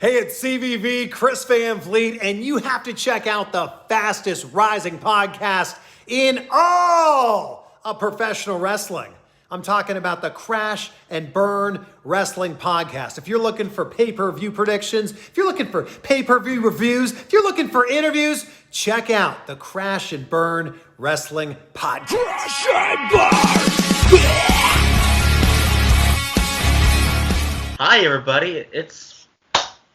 Hey, it's CVV, Chris Van Vliet, and you have to check out the fastest rising podcast in all of professional wrestling. I'm talking about the Crash and Burn Wrestling Podcast. If you're looking for pay-per-view predictions, if you're looking for pay-per-view reviews, if you're looking for interviews, check out the Crash and Burn Wrestling Podcast. Crash and Burn! Hi, everybody. It's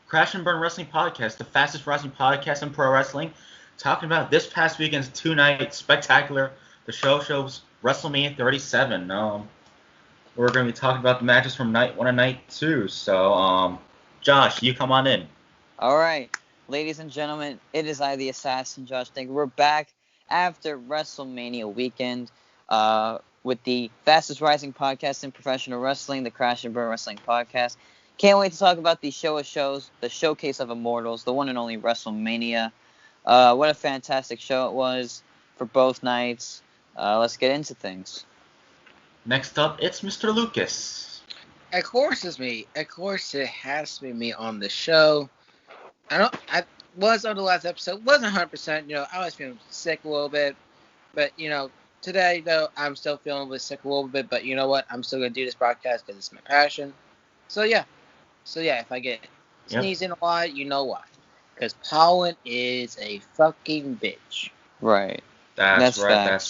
Crash and Burn Wrestling Podcast, the fastest rising podcast in pro wrestling, talking about this past weekend's two-night spectacular. The show shows WrestleMania 37. We're going to be talking about the matches from night 1 and night 2. So, Josh, you come on in. All right, ladies and gentlemen, it is I, the Assassin, Josh Think. We're back after WrestleMania weekend with the fastest rising podcast in professional wrestling, the Crash and Burn Wrestling Podcast. Can't wait to talk about the show of shows, the showcase of immortals, the one and only WrestleMania. What a fantastic show it was for both nights. Let's get into things. Next up, it's Mr. Lucas. Of course it's me. Of course it has to be me on the show. I was on the last episode. Wasn't 100%. I was feeling sick a little bit. But, today, though, I'm still feeling a bit sick a little bit. But you know what? I'm still going to do this podcast because it's my passion. So, yeah, if I get sneezing a lot, you know why. Because pollen is a fucking bitch. Right. That's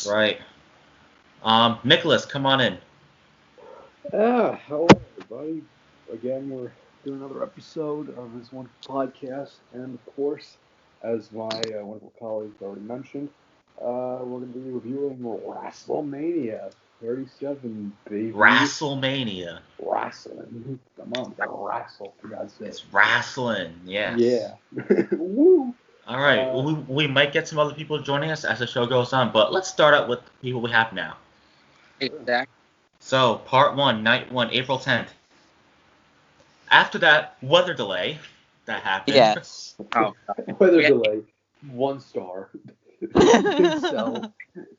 right. Nicholas, come on in. Hello, everybody. Again, we're doing another episode of this wonderful podcast. And, of course, as my wonderful colleagues already mentioned, we're going to be reviewing WrestleMania 37, baby. WrestleMania. Wrestling. Come on, gotta wrestle, for God's sake. It's wrestling, yes. Yeah. Woo! All right, we might get some other people joining us as the show goes on, but let's start out with the people we have now. Exactly. So, part 1, night 1, April 10th. After that weather delay that happened. Yes. Weather delay, 1 star. So,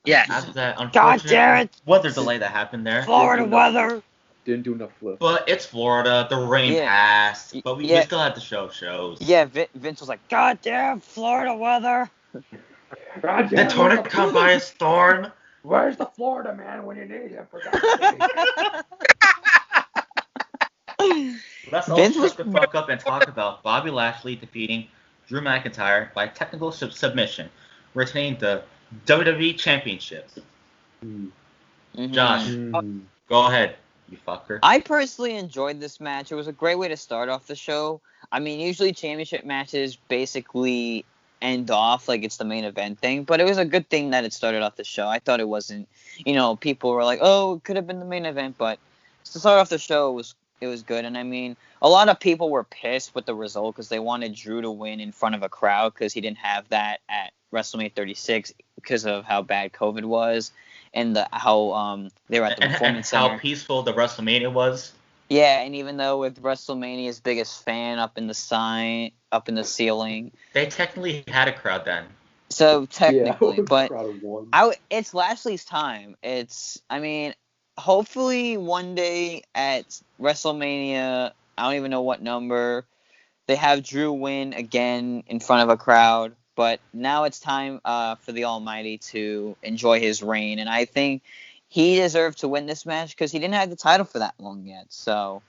Yes. After that God damn unfortunate it! weather delay that happened there. Florida weather! didn't do enough flips. But it's Florida, the rain passed, but we still had to show shows. Yeah, Vince was like, God damn, Florida weather! God The damn, tornado come by a storm. where's the Florida man when you need him, for God's sake? Let's all shut the fuck up and talk about Bobby Lashley defeating Drew McIntyre by technical submission, retaining the WWE Championship. Josh, go ahead, you fucker. I personally enjoyed this match. It was a great way to start off the show. I mean, usually championship matches basically end off like it's the main event thing, but it was a good thing that it started off the show. I thought it wasn't, people were like, oh, it could have been the main event, but to start off the show, it was good. And I mean, a lot of people were pissed with the result because they wanted Drew to win in front of a crowd because he didn't have that at WrestleMania 36 because of how bad COVID was and how they were at the Performance Center. And how peaceful the WrestleMania was. Yeah, and even though with WrestleMania's biggest fan up in the ceiling, they technically had a crowd then. So technically, but it's Lashley's time. Hopefully one day at WrestleMania, I don't even know what number, they have Drew win again in front of a crowd. But now it's time for the Almighty to enjoy his reign. And I think he deserved to win this match because he didn't have the title for that long yet. So,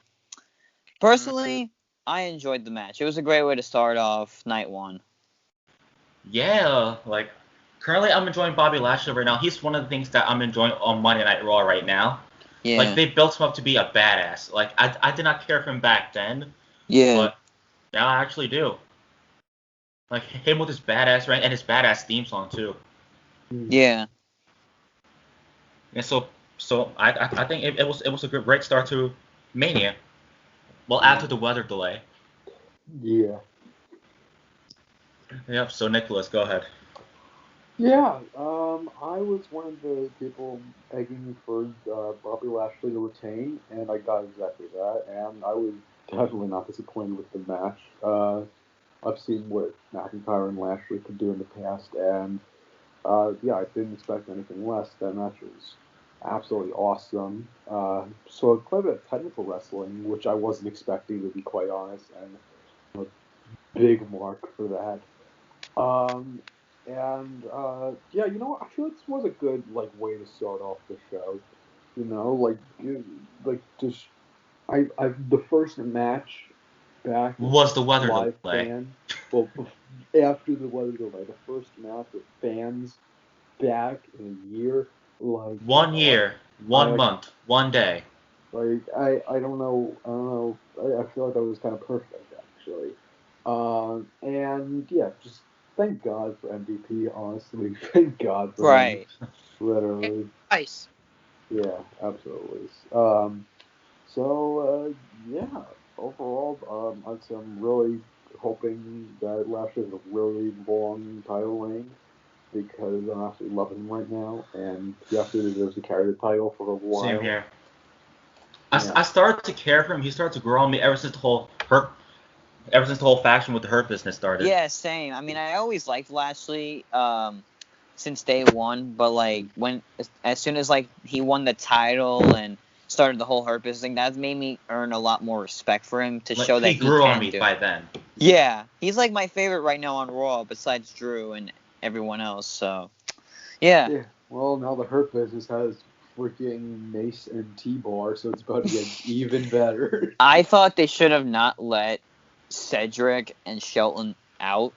personally, I enjoyed the match. It was a great way to start off night 1. Yeah, currently I'm enjoying Bobby Lashley right now. He's one of the things that I'm enjoying on Monday Night Raw right now. Yeah. They built him up to be a badass. I did not care for him back then. Yeah. But now I actually do. Him with his badass rank and his badass theme song too. Yeah. And so I think it was a great start to Mania. Well, after the weather delay. Yeah. Yep. So Nicholas, go ahead. Yeah, I was one of the people begging for Bobby Lashley to retain, and I got exactly that, and I was definitely not disappointed with the match. I've seen what McIntyre and Lashley could do in the past, and I didn't expect anything less. That match was absolutely awesome. So quite a bit of technical wrestling, which I wasn't expecting, to be quite honest, and big mark for that. Yeah, you know what? I feel like this was a good way to start off the show. You know, just the first match back Was the weather live delay? fan. Well, after the weather delay, the first match with fans back in a year. 1 year, 1 month, 1 day. I don't know. I feel like that was kind of perfect actually. And yeah, just thank God for MVP. Honestly, thank God for him. Right. Literally. Nice. Yeah, absolutely. Yeah, overall, I'm really hoping that Lashley has a really long title reign because I'm absolutely loving him right now, and he absolutely deserves to carry the title for a while. Same here. Yeah. I started to care for him. He started to grow on me ever since the whole faction with the Hurt Business started. Yeah, same. I mean, I always liked Lashley since day one, but as soon as he won the title and started the whole Hurt Business thing, that made me earn a lot more respect for him to show that he grew can on me do by it. then. Yeah, he's my favorite right now on Raw, besides Drew and everyone else. So, yeah. Yeah. Well, now the Hurt Business has freaking Mace and T-Bar, so it's about to get even better. I thought they should have not let Cedric and Shelton out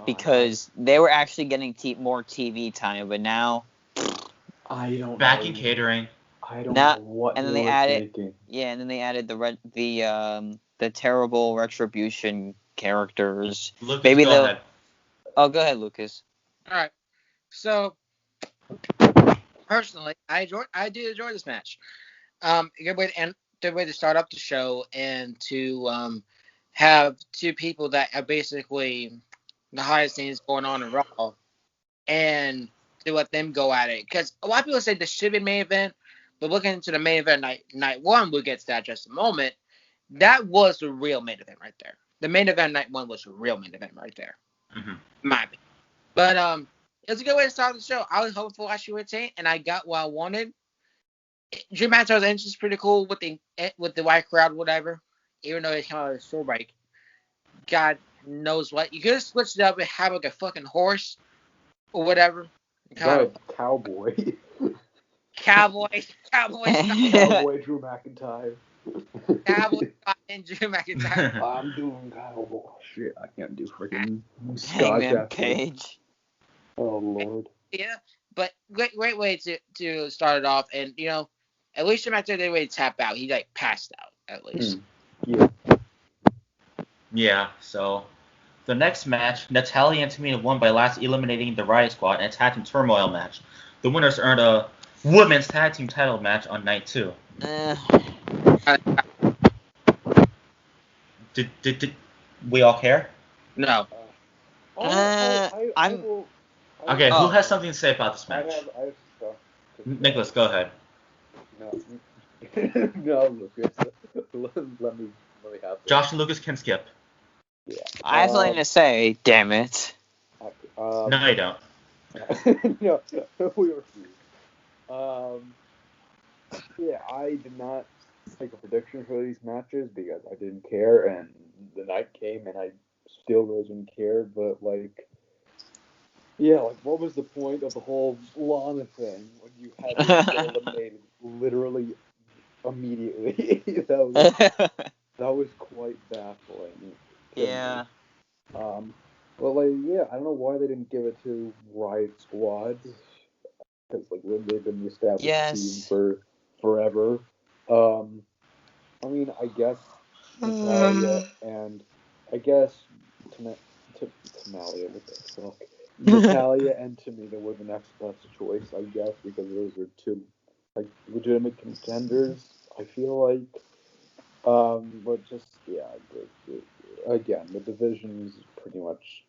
because they were actually getting more TV time, but now I don't back know. in catering. I don't know what and then they were added thinking. Yeah, and then they added the terrible Retribution characters. Lucas, Maybe go ahead. Oh, go ahead, Lucas. All right. So personally, I did enjoy this match. Good way to start up the show and to have two people that are basically the highest things going on in Raw, and to let them go at it. Because a lot of people say this should be main event, but looking into the main event night one, we'll get to that in just a moment. That was the real main event right there. The main event night one was the real main event right there. Mm-hmm. My opinion. But it was a good way to start the show. I was hopeful Lashley would retain, and I got what I wanted. Drew McIntyre's entrance is pretty cool with the white crowd, whatever. Even though it came out of the show break, God knows what. You could have switched it up and have a fucking horse or whatever. Cowboy. Cowboy Drew McIntyre. Cowboy and Drew McIntyre. I'm doing cowboy shit. I can't do freaking Scotch Hangman Page. Oh Lord. Yeah, but great way to start it off, and at least Drew McIntyre didn't really tap out. He passed out at least. Yeah. Yeah. So the next match, Natalya and Tamina won by last eliminating the Riot Squad in a tag team turmoil match. The winners earned a women's tag team title match on night 2. Did we all care? No. Okay, who has something to say about this match? I have stuff. Nicholas, go ahead. No. No, Lucas. Let me have it. Josh and Lucas can skip. Yeah. I have something to say, damn it. No, you don't. No, we refuse. Yeah, I did not make a prediction for these matches because I didn't care, and the night came and I still wasn't care, but what was the point of the whole Lana thing when you had to get eliminated literally immediately? that was quite baffling. Yeah. I don't know why they didn't give it to Riot Squad because they've been the established team for forever. I mean, I guess Natalya and Natalya, what the fuck? Natalia and Tamina were the next best choice, I guess, because those are two legitimate contenders. I feel like, but just again, the division's pretty much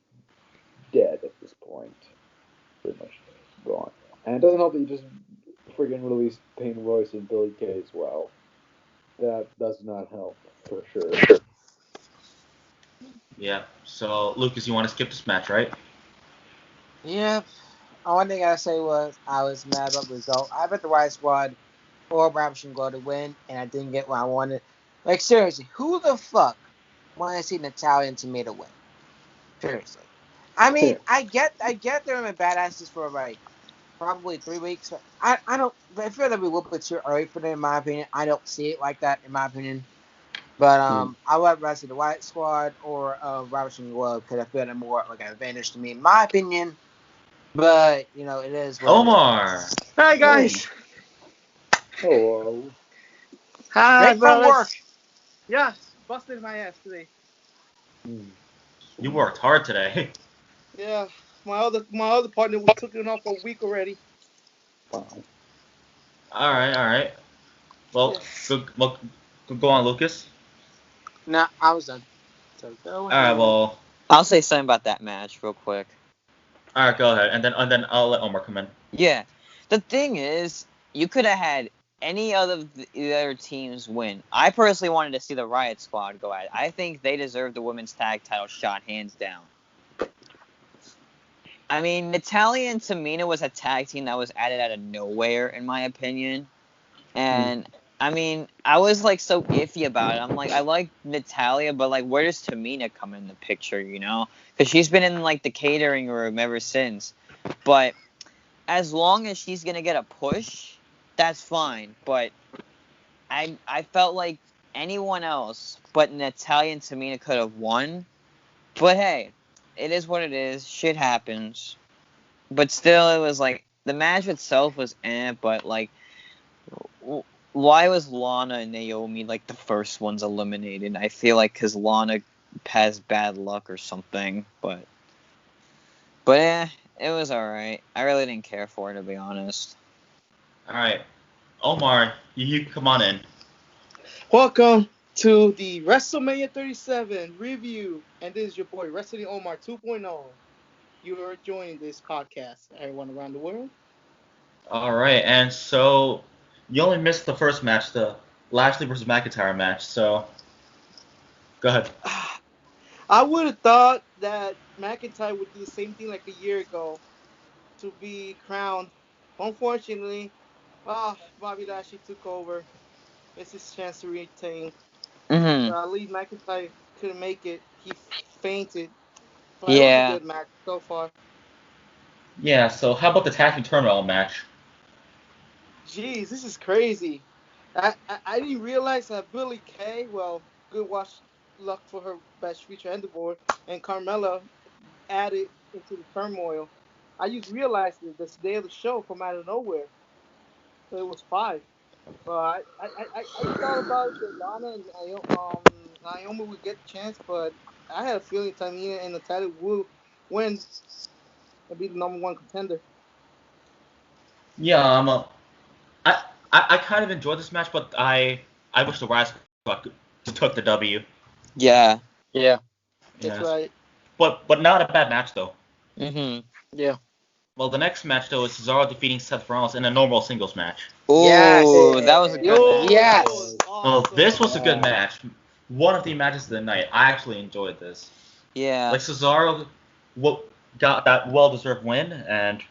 dead at this point, pretty much gone. And it doesn't help that you just friggin' released Payne Royce and Billy Kay as well. That does not help for sure. Yeah. So, Lucas, you want to skip this match, right? Yep. Only thing I say was I was mad about the result. I bet the Riot Squad or Robinson go to win, and I didn't get what I wanted. Seriously, who the fuck want to see Natalya and Tamina win? Seriously. I mean, I get they're in badasses for like probably 3 weeks. But I don't. I feel that we will put too early for them, in my opinion. I don't see it like that, in my opinion. But I would rather see the Wyatt Squad or Robertson Glove because I feel they're more like an advantage to me, in my opinion. But it is what Omar. it is. Hi guys. Hello. Hi, Great from work. Yes, busted my ass today. You worked hard today. Yeah, my other partner was took it off a week already. Wow. All right. Well, go on, Lucas. No, I was done. So go All right, well, I'll say something about that match real quick. all right, go ahead, and then I'll let Omar come in. Yeah. The thing is, you could have had any other the other teams win. I personally wanted to see the Riot Squad go at it. I think they deserve the women's tag title shot hands down. I mean, Natalya and Tamina was a tag team that was added out of nowhere, in my opinion. And I mean, I was like so iffy about it. I'm like, I like Natalya, but like, where does Tamina come in the picture? Because she's been in like the catering room ever since. But as long as she's gonna get a push, that's fine. But I felt like anyone else but Natalya and Tamina could have won. But hey, it is what it is. Shit happens. But still, it was like the match itself was but like, why was Lana and Naomi like the first ones eliminated? I feel like because Lana has bad luck or something. But it was alright. I really didn't care for it, to be honest. All right, Omar, you come on in. Welcome to the WrestleMania 37 review, and this is your boy Wrestling Omar 2.0. You are joining this podcast, everyone around the world. All right, and so you only missed the first match, the Lashley versus McIntyre match. So go ahead. I would have thought that McIntyre would do the same thing like a year ago to be crowned. Unfortunately, Bobby Lashley took over. It's his chance to retain. Mm-hmm. At least McIntyre couldn't make it. He fainted. But it was a Yeah. good match so far. Yeah. So how about the tag team tournament match? Jeez, this is crazy. I didn't realize that Billie Kay, good luck for her best future endeavor, and Carmella added into the turmoil. I just realized it this day of the show from out of nowhere. So it was 5. But I thought about that Lana and Naomi would get the chance, but I had a feeling Tamina and Natalya would win and be the number 1 contender. Yeah. I kind of enjoyed this match, but I wish the Riot Squad took the W. Yeah. Yeah. That's Yes. right. But not a bad match though. Mm-hmm. Yeah. Well, the next match though is Cesaro defeating Seth Rollins in a normal singles match. Ooh, Yes. that was a good Yo, match. Yes. that was Well, awesome. this was a good match. One of the matches of the night. I actually enjoyed this. Yeah. Like Cesaro got that well-deserved win, and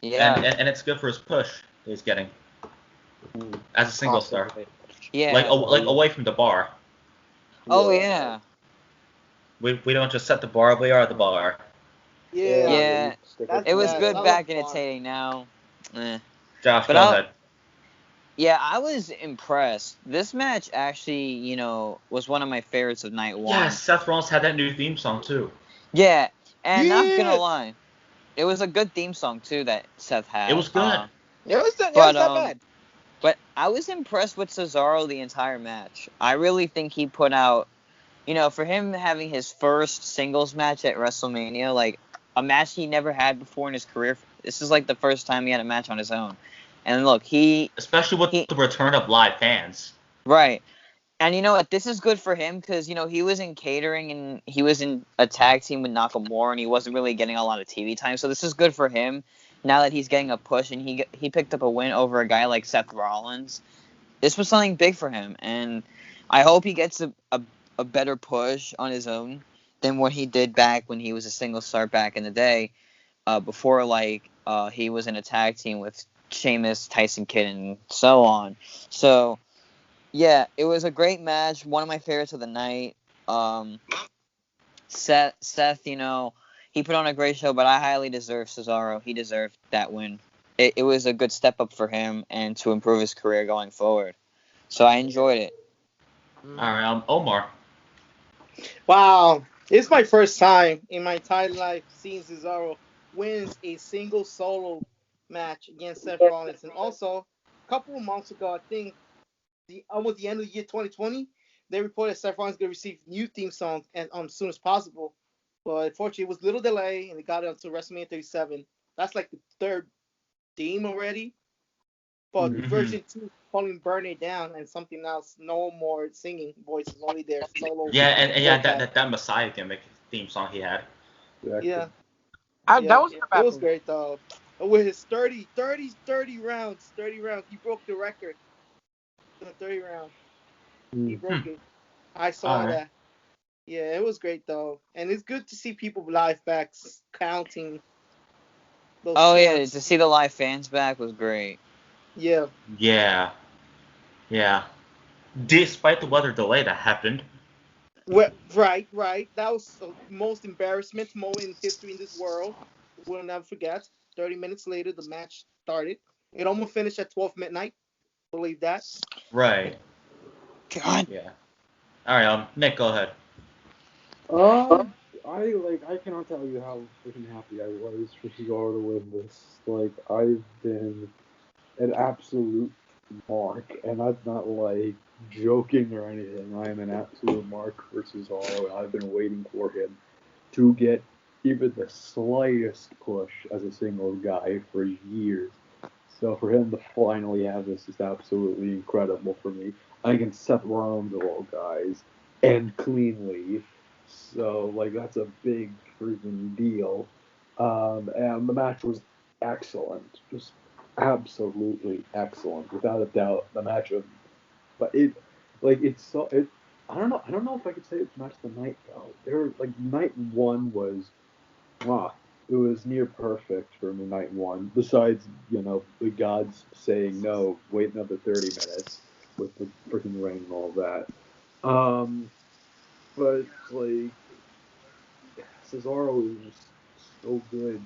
it's good for his push that he's getting as a single star. Yeah. Like away from the bar. Oh yeah. We don't just set the bar. We are the bar. Yeah. That's It was bad. good I back love in bar. Italy now. Josh, But go ahead. Yeah, I was impressed. This match actually, was one of my favorites of night 1. Yeah, Seth Rollins had that new theme song too. Yeah, and not Yeah. gonna lie, it was a good theme song too that Seth had. It was good. It was not bad. But I was impressed with Cesaro the entire match. I really think he put out, for him having his first singles match at WrestleMania, like a match he never had before in his career. This is like the first time he had a match on his own. And look, especially with the return of live fans. Right. And you know what? This is good for him because, he was in catering and he was in a tag team with Nakamura and he wasn't really getting a lot of TV time. So this is good for him now that he's getting a push and he picked up a win over a guy like Seth Rollins. This was something big for him. And I hope he gets a better push on his own than what he did back when he was a single star back in the day before, he was in a tag team with Sheamus, Tyson Kidd, and so on. So... yeah, it was a great match. One of my favorites of the night. Seth, he put on a great show, but I highly deserve Cesaro. He deserved that win. It was a good step up for him and to improve his career going forward. So I enjoyed it. All right, Omar. Wow, it's my first time in my entire life seeing Cesaro wins a single solo match against Seth Rollins. And also, a couple of months ago, I think almost the end of the year 2020, they reported Seth Rollins going to receive new theme song and as soon as possible. But unfortunately, it was a little delay, and they got it until WrestleMania 37. That's like the third theme already. But version 2 calling Burn It Down and something else. No more singing voices, only their solo. Yeah, and that Messiah gimmick theme song he had. Yeah. That was it was great though. With his 30 rounds, he broke the record. The 30 round. He broke it. I saw that. Yeah, it was great though. And it's good to see people live back counting those counts. To see the live fans back was great. Yeah. Yeah. Despite the weather delay that happened. Well, right. That was the most embarrassment moment in history in this world. We'll never forget. 30 minutes later, the match started. It almost finished at 12 midnight. Believe that. Right. God. Yeah. All right, Nick, go ahead. I cannot tell you how freaking happy I was for Cesaro to win this. Like, I've been an absolute mark, and I'm not joking or anything. I am an absolute mark for Cesaro, and I've been waiting for him to get even the slightest push as a single guy for years. So for him to finally have this is absolutely incredible for me. Against Seth Rollins of all guys, and cleanly. So that's a big freaking deal. And the match was excellent, just absolutely excellent, without a doubt. The match of, but I don't know if I could say it's match of the night though. Night one was, it was near perfect for me. Night one, besides the gods saying no, wait another 30 minutes with the freaking rain and all that. But Cesaro is just so good,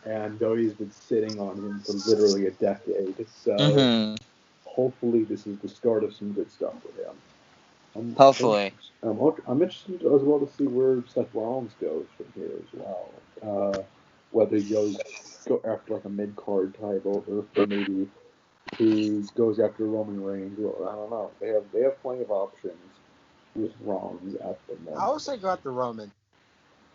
and Doty's been sitting on him for literally a decade. So hopefully this is the start of some good stuff with him. Hopefully. I'm interested as well to see where Seth Rollins goes from here as well. Whether he goes after a mid-card title, or maybe he goes after Roman Reigns. Well, I don't know. They have plenty of options with Rollins at the moment. I would say go after Roman.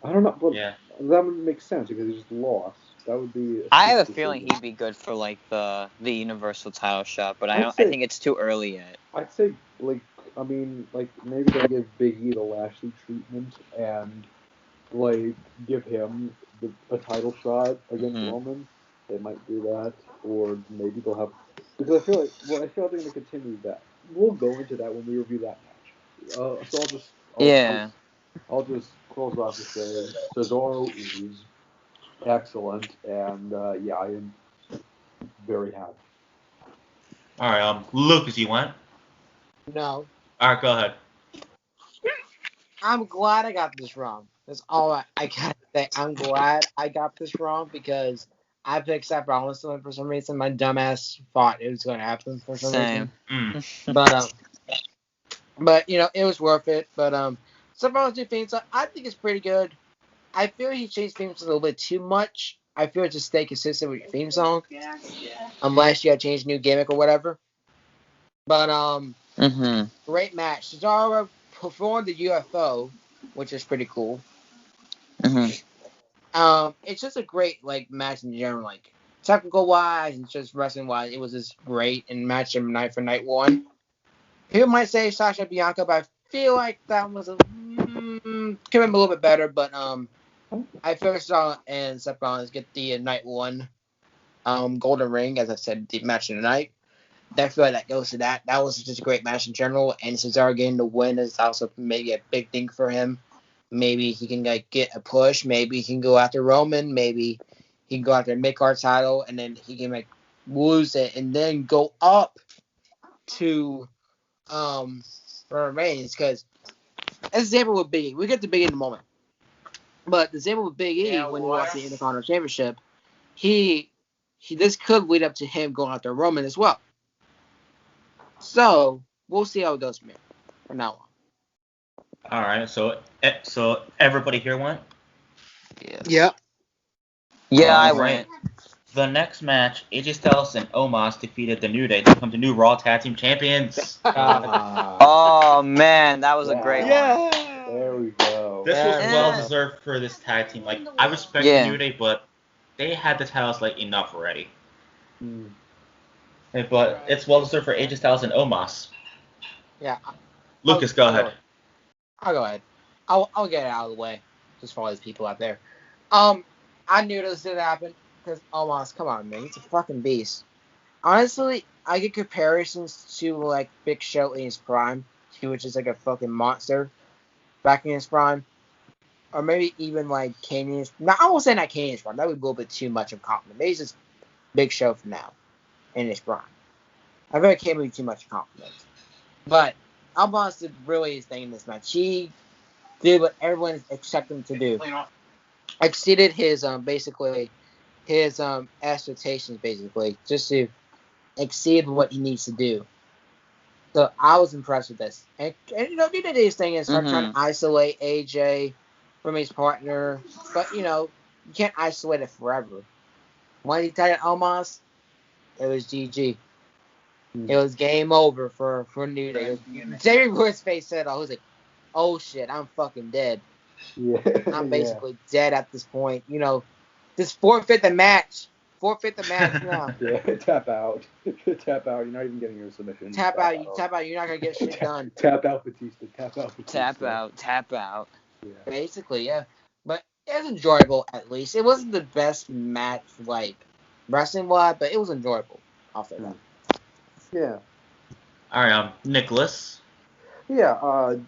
I don't know, but that would make sense because he just lost. That would be. I have a feeling he'd be good for the Universal title shot, but I think it's too early yet. I'd say maybe they'll give Big E the Lashley treatment and give him a title shot against Roman. They might do that, or maybe they'll have, because I feel like they're going to continue that. We'll go into that when we review that match. So I'll just close off with saying Cesaro is excellent, and I am very happy. All right, Lucas, you went? No. All right, go ahead. I'm glad I got this wrong. That's all I gotta say. I'm glad I got this wrong because I picked Seth Rollins to win for some reason. My dumbass thought it was going to happen for some reason. But it was worth it. But Seth Rollins' new theme song, I think it's pretty good. I feel he changed themes a little bit too much. I feel just stay consistent with your theme song, unless you got to change a new gimmick or whatever. But great match. Cesaro performed the UFO, which is pretty cool. It's just a great match in general, technical wise and just wrestling wise. It was just great and match of night for night one. People might say Sasha Bianca, but I feel like that was could have been a little bit better. But I first saw and Seth Rollins get the night one golden ring, as I said, the match of the night. I feel like that goes to that. That was just a great match in general, and Cesaro getting the win is also maybe a big thing for him. Maybe he can get a push. Maybe he can go after Roman. Maybe he can go after a mid-card title, and then he can lose it, and then go up to Roman Reigns. Because as example would be, we get the big in the moment. But the same with Big E when he lost the Intercontinental Championship, this could lead up to him going after Roman as well. So we'll see how it goes from now on. All right, so everybody here went. Yeah. Yeah, I All right. went. The next match, AJ Styles and Omos defeated the New Day to become the new Raw Tag Team Champions. Oh man, that was a great one. Yeah. There we go. This was Yeah. well deserved for this tag team. Like, I respect the New Day, but they had the titles like enough already. But it's well deserved for AJ Styles and Omos. Yeah. Lucas, go ahead. I'll go ahead. I'll get it out of the way, just for all these people out there. I knew this did happen because Omos, come on, man, he's a fucking beast. Honestly, I get comparisons to like Big Show in his prime. He was just like a fucking monster back in his prime, or maybe even like Kane in his. Now I won't say not Kane in his prime. That would be a little bit too much of a compliment. Maybe he's just Big Show for now in his prime. I feel like Kane would be too much of a compliment, but Omos did really his thing in this match. He did what everyone expected him to do. Exceeded his basically his expectations basically just to exceed what he needs to do. So I was impressed with this. And you know, he did his thing and start trying to isolate AJ from his partner. But you know, you can't isolate it forever. When he tied Omos, it was GG. It was game over for New Day. Xavier Woods' face said, "I was like, oh shit, I'm fucking dead. Yeah. I'm basically dead at this point. You know, just forfeit the match. Forfeit the match now. Yeah, tap out. Tap out. You're not even getting your submission. Tap out. You tap out. You're not gonna get shit done. Tap out, Batista. Tap out, Batista. Tap out. Yeah. Basically, yeah. But it was enjoyable at least. It wasn't the best match like wrestling wise, but it was enjoyable. I'll say that. Yeah. All right, Nicholas. Yeah.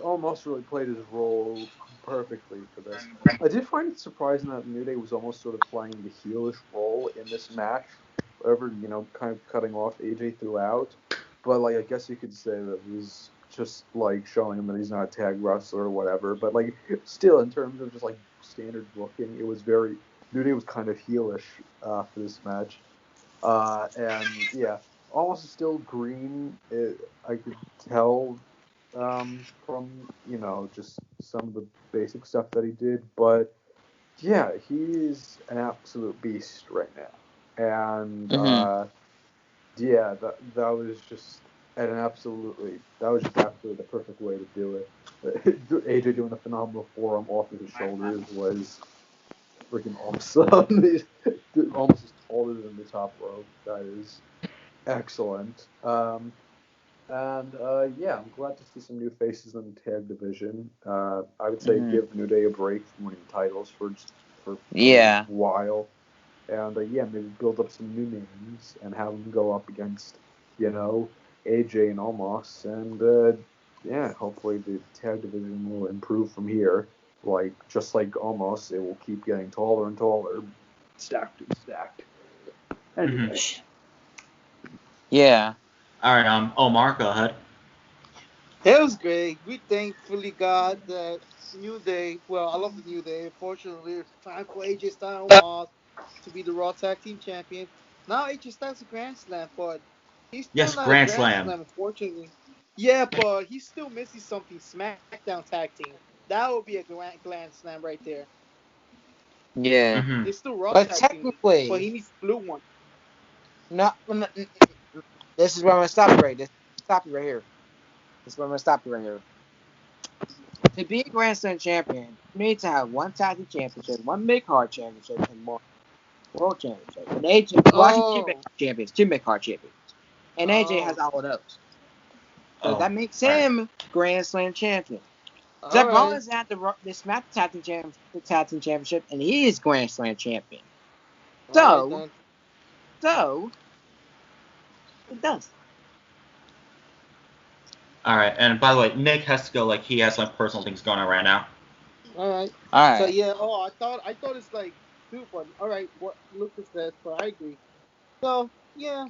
Almost really played his role perfectly for this. I did find it surprising that New Day was almost sort of playing the heelish role in this match, whatever, you know, kind of cutting off AJ throughout. But like, I guess you could say that it was just like showing him that he's not a tag wrestler or whatever. But like, still, in terms of just like standard booking, it was very New Day was kind of heelish for this match. And yeah, almost still green. I could tell from, you know, just some of the basic stuff that he did. But yeah, he's an absolute beast right now. And yeah, that was just absolutely the perfect way to do it. AJ doing a phenomenal forearm off of his shoulders was freaking awesome. He's almost as taller than the top rope. That is excellent. And yeah, I'm glad to see some new faces in the tag division. I would say give New Day a break from winning titles for a while. And yeah, maybe build up some new names and have them go up against, you know, AJ and Omos. And yeah, hopefully the tag division will improve from here. Like, just like Omos, it will keep getting taller and taller, stacked and stacked. Anyway. Yeah. All right, Omar, go ahead. It was great. We thankfully got the New Day. Well, I love the New Day. Unfortunately, it's time for AJ Styles to be the Raw Tag Team Champion. Now AJ Styles a Grand Slam, but he's still not Grand a Grand Slam. Slam, unfortunately. Yeah, but he's still missing something. SmackDown Tag Team. That would be a Grand Slam right there. Yeah. It's still Raw But Tag technically, Team, but he needs blue one. No, this is where I'm gonna stop you right. Stop you right here. This is where I'm gonna stop you right here. To be a Grand Slam champion, you need to have one tag team championship, one mid-card championship, and one world championship. And AJ, two mid-card champions. And AJ has all of those. So that makes him Grand Slam champion. Seth Rollins had the SmackDown tag team championship, and he is Grand Slam champion. So it does. All right, and by the way, Nick has to go. Like, he has some personal things going on right now. All right. So yeah. I thought it's like two, but all right. What Lucas said, but I agree. So yeah,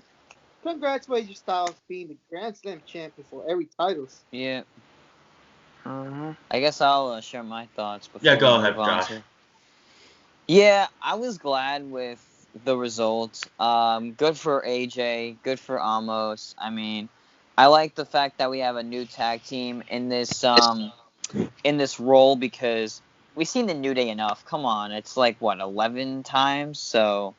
congrats, AJ Styles being the Grand Slam champion for every titles. Yeah. I guess I'll share my thoughts before Yeah, go we ahead, move on Josh. Yeah, I was glad with the results. Good for AJ, good for Amos. I mean, I like the fact that we have a new tag team in this role because we've seen the New Day enough. Come on, it's like what 11 times. So,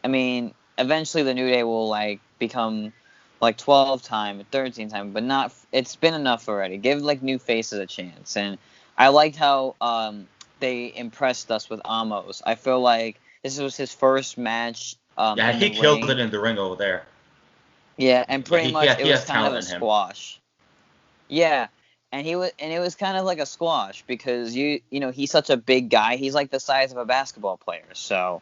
I mean, eventually the New Day will like become like 12 time, 13 time, but not. It's been enough already. Give like new faces a chance, and I liked how they impressed us with Amos. I feel like this was his first match. Yeah, In he the killed ring. it in the ring over there. Yeah, and pretty much it he was has kind of a talent in him. squash. Yeah, and it was kind of like a squash because you know he's such a big guy. He's like the size of a basketball player. So,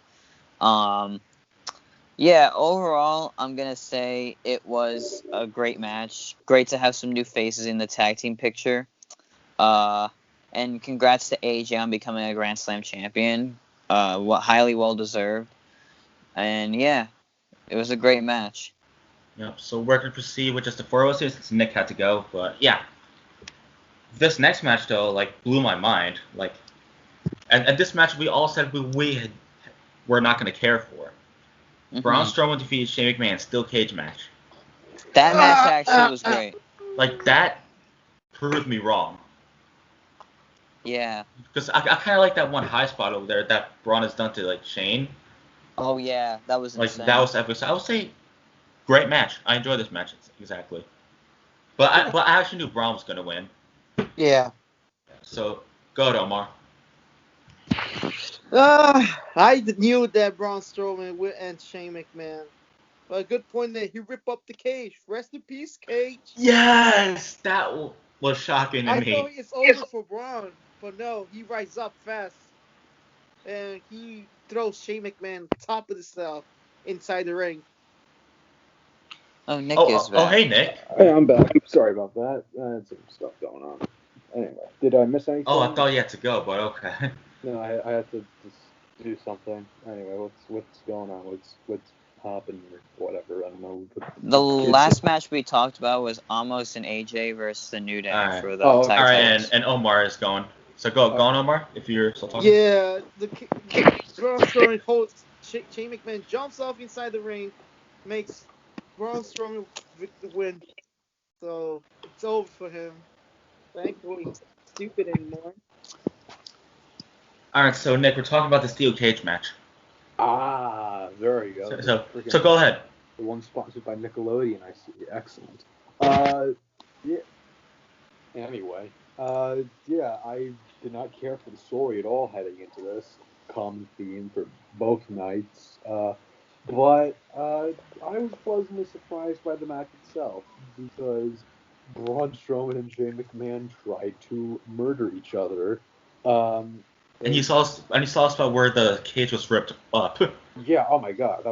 yeah, overall, I'm gonna say it was a great match. Great to have some new faces in the tag team picture. And congrats to AJ on becoming a Grand Slam champion. Highly well deserved. And yeah, it was a great match. Yep. So we're gonna proceed with just the 4 of us here since Nick had to go. But yeah, this next match though, like, blew my mind. Like, and this match we all said we're not gonna care for. Braun Strowman defeated Shane McMahon steel cage match. That match actually was great. Like, that proved me wrong. Yeah. Because I kind of like that one high spot over there that Braun has done to like Shane. Oh yeah, that was Like, insane. that was epic. So I would say great match. I enjoyed this match exactly. But I actually knew Braun was gonna win. Yeah. So go to Omar. I knew that Braun Strowman would end Shane McMahon. But a good point that he ripped up the cage. Rest in peace, Cage. Yes, that was shocking to I me. thought it's over for Braun, but no, he rises up fast. And he throws Shane McMahon top of the cell inside the ring. Oh, Nick is back. Oh, hey, Nick. Hey, I'm back. Sorry about that. I had some stuff going on. Anyway, did I miss anything? Oh, I thought you had to go, but okay. No, I had to just do something. Anyway, what's going on? What's happening or whatever? I don't know. The last match we talked about was Amos and AJ versus the New Day for the tag titles. And Omar is going. So go on, Omar, if you're still talking. Yeah, the Braun Strowman holds Shane McMahon, jumps off inside the ring, makes Braun Strowman win. So it's over for him. Thankfully, he's not stupid anymore. All right, so Nick, we're talking about the steel cage match. Ah, there you go. So go ahead. The one sponsored by Nickelodeon, I see. Excellent. Yeah. Anyway, yeah, I did not care for the story at all heading into this. Common theme for both nights. But I was pleasantly surprised by the match itself because Braun Strowman and Shane McMahon tried to murder each other. And you saw a spot where the cage was ripped up. Yeah, oh my god,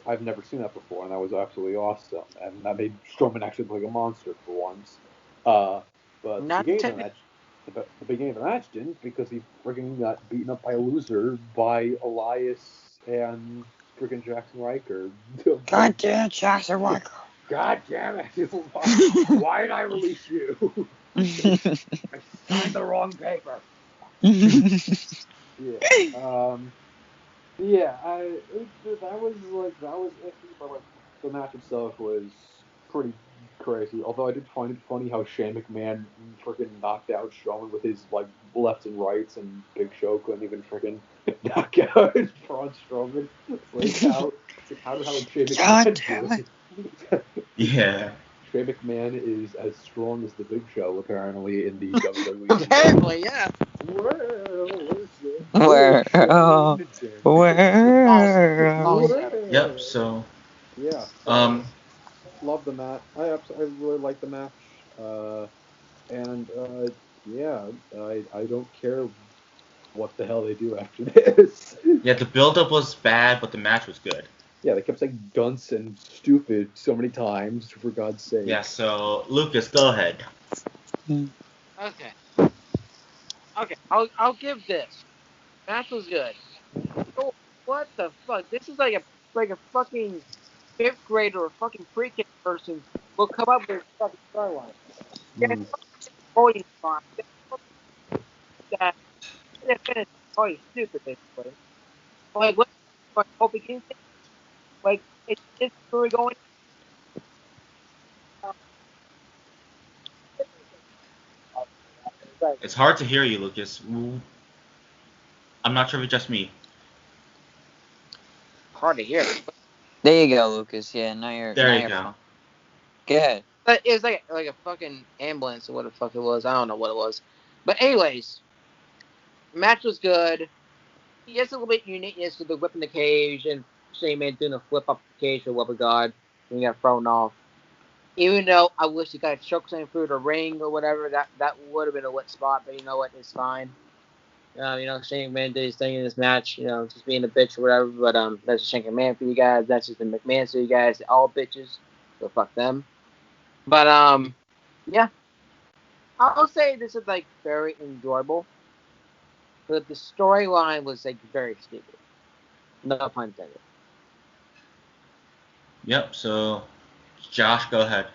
I've never seen that before, and that was absolutely awesome. And that made Strowman actually look like a monster for once. But the beginning of the match didn't, because he freaking got beaten up by a loser by Elias and freaking Jackson Riker. God damn, Jackson Riker. God damn it. Why did I release you? I signed the wrong paper. Yeah. That was iffy, but like the match itself was pretty crazy. Although I did find it funny how Shane McMahon freaking knocked out Strowman with his like lefts and rights, and Big Show couldn't even freaking knock out Braun Strowman. It's like how did Shane McMahon do it? Yeah. Shane McMahon is as strong as the Big Show, apparently, in the WWE. Apparently, yeah. Yep. So. Yeah. Love the match. I really like the match. I don't care what the hell they do after this. Yeah, the build-up was bad, but the match was good. Yeah, they kept saying dunce and stupid so many times, for God's sake. Yeah, so, Lucas, go ahead. Okay, I'll give this. Match was good. Oh, what the fuck? This is like a fucking 5th grader or fucking freaking person will come up with a fucking storyline. Yeah, Orton's fine. That finish is stupid, basically. Like, what? Hope against it? Like, it's where we're going. It's hard to hear you, Lucas. Ooh. I'm not sure if it's just me. Hard to hear. There you go, Lucas. Yeah, now you're. There now you you're go. fine. Go ahead. But it was like a fucking ambulance or what the fuck it was. I don't know what it was. But anyways, match was good. Yes, a little bit uniqueness with the whip in the cage and Shane Man doing a flip up the cage for Love of God when he got thrown off. Even though I wish he got choked through the ring or whatever, that would have been a lit spot. But you know what? It's fine. Shane McMahon did his thing in this match. Just being a bitch or whatever. But that's a Shane McMahon for you guys. That's just the McMahon for you guys. All bitches. So fuck them. But yeah. I'll say this is like very enjoyable. But the storyline was like very stupid. No pun intended. Yep. So, Josh, go ahead.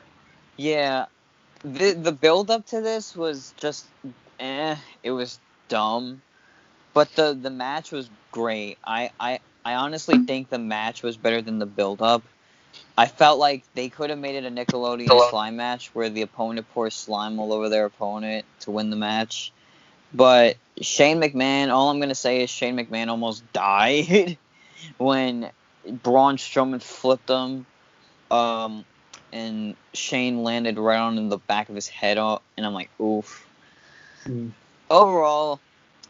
Yeah, the build up to this was just it was dumb, but the match was great. I honestly think the match was better than the build up. I felt like they could have made it a Nickelodeon slime match where the opponent pours slime all over their opponent to win the match. But Shane McMahon, all I'm gonna say is Shane McMahon almost died when Braun Strowman flipped him. And Shane landed right on the back of his head, and I'm like, oof. Overall,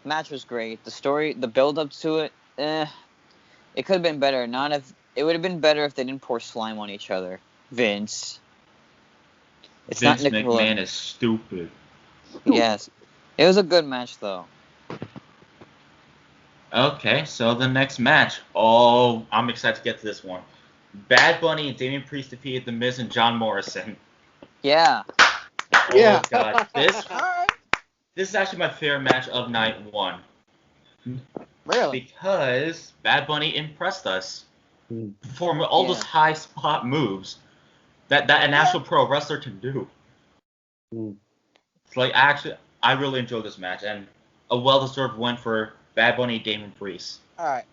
match was great. The story, the build up to it, it could have been better. It would have been better if they didn't pour slime on each other. Vince. Vince McMahon is stupid. Yes, it was a good match though. Okay, so the next match. Oh, I'm excited to get to this one. Bad Bunny and Damian Priest defeated The Miz and John Morrison. Yeah. Yeah. Oh god, this is actually my favorite match of night one. Really? Because Bad Bunny impressed us. Performing all those high spot moves that an actual pro wrestler can do. It's like I really enjoyed this match and a well-deserved win for Bad Bunny and Damian Priest. All right.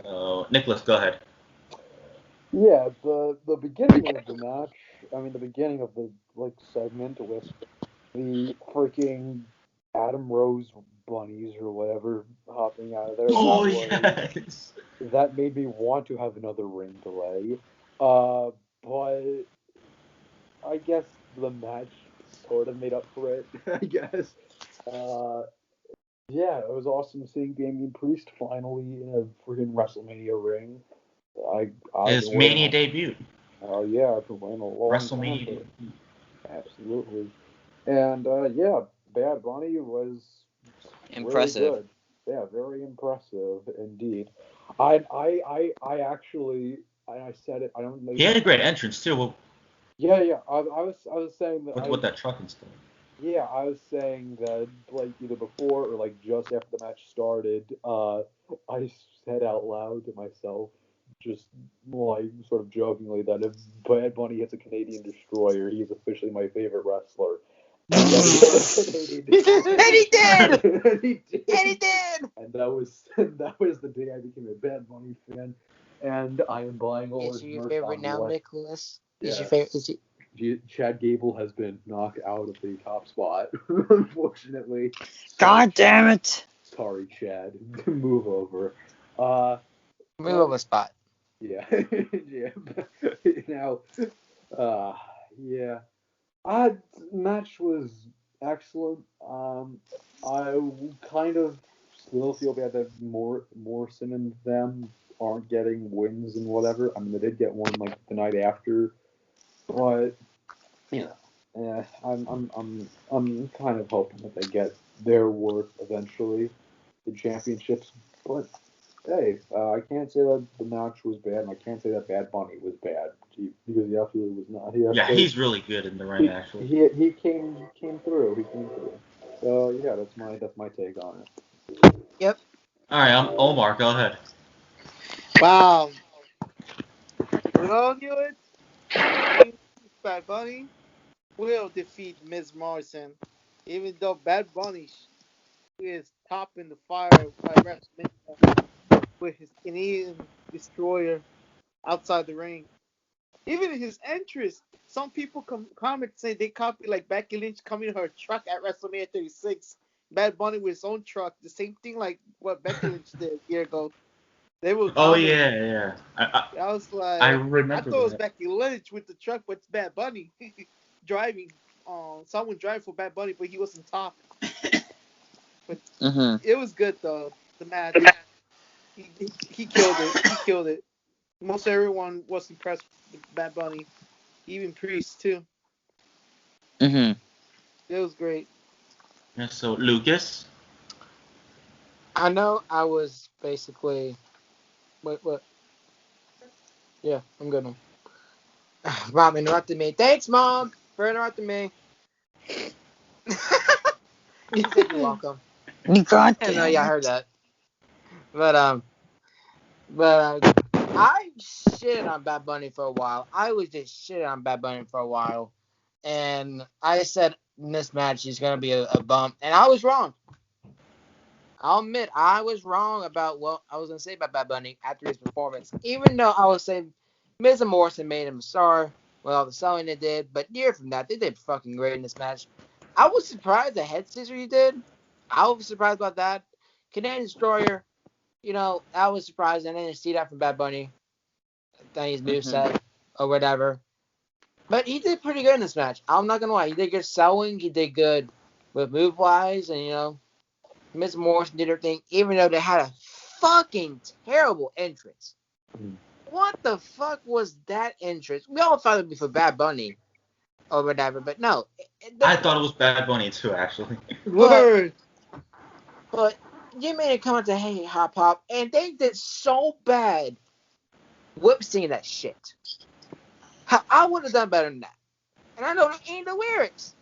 So, Nicholas, go ahead. Yeah, the beginning of the match, the beginning of the segment with the freaking Adam Rose bunnies or whatever hopping out of there. Oh, yes! That made me want to have another ring delay. But I guess the match sort of made up for it, I guess. Yeah, it was awesome seeing Damian Priest finally in a freaking WrestleMania ring. His Mania debut. Oh yeah, I've been waiting a long WrestleMania time. Absolutely. And Bad Bunny was impressive. Really good. Yeah, very impressive indeed. I actually, I said it. I don't know. He had a great entrance too. Yeah. I was saying that with that truck and stuff. Yeah, I was saying that either before or just after the match started, I said out loud to myself, just sort of jokingly, that if Bad Bunny hits a Canadian destroyer, he is officially my favorite wrestler. And he did! And he did! And that was the day I became a Bad Bunny fan, and I am buying all his merch. Is your favorite now, Nicholas? Is your favorite? Chad Gable has been knocked out of the top spot, unfortunately. God damn it! Sorry, Chad. Move over. Move over spot. Yeah. Yeah. Now, yeah. Match was excellent. I kind of still feel bad that Morrison and them aren't getting wins and whatever. They did get one the night after. But I'm kind of hoping that they get their worth eventually, the championships. But hey, I can't say that the match was bad, and I can't say that Bad Bunny was bad because he absolutely was not. He's really good in the ring. Actually, he came through. He came through. So yeah, that's my take on it. Yep. All right, I'm Omar. Go ahead. Wow. We all knew it. Bad Bunny will defeat Miz Morrison Even though Bad Bunny is topping the fire by WrestleMania with his Canadian Destroyer outside the ring. Even his entrance, some people comment say they copy like Becky Lynch coming to her truck at WrestleMania 36. Bad Bunny with his own truck, the same thing like what Becky Lynch did a year ago. They will Oh comment. yeah. I was like, I I remember thought it was that. Becky Lynch with the truck, but it's Bad Bunny driving. Someone driving for Bad Bunny, but he wasn't top. But it was good though. The match, he killed it. He killed it. Most everyone was impressed with Bad Bunny, even Priest too. Mm-hmm. It was great. Yeah, so Lucas. I know I was basically. What? Yeah, I'm good now. Mom interrupted me. Thanks, Mom, for interrupting me. You said you're welcome. You got I know y'all heard that. But I shitted on Bad Bunny for a while. I was just shitting on Bad Bunny for a while. And I said in this match he's going to be a bump. And I was wrong. I'll admit, I was wrong about what I was going to say about Bad Bunny after his performance. Even though I was saying Miz and Morrison made him a star with all the selling they did. But year from that, they did fucking great in this match. I was surprised the head scissor he did. I was surprised about that. Canadian Destroyer, I was surprised. I didn't see that from Bad Bunny. That he's moveset or whatever. But he did pretty good in this match. I'm not going to lie. He did good selling. He did good with move-wise. And, Miss Morrison did her thing, even though they had a fucking terrible entrance. What the fuck was that entrance? We all thought it would be for Bad Bunny or whatever, but no. I thought it was Bad Bunny too, actually. Word. But you made it come out to Hey Hop Hop, and they did so bad whip singing that shit. I would have done better than that. And I know they ain't the lyrics.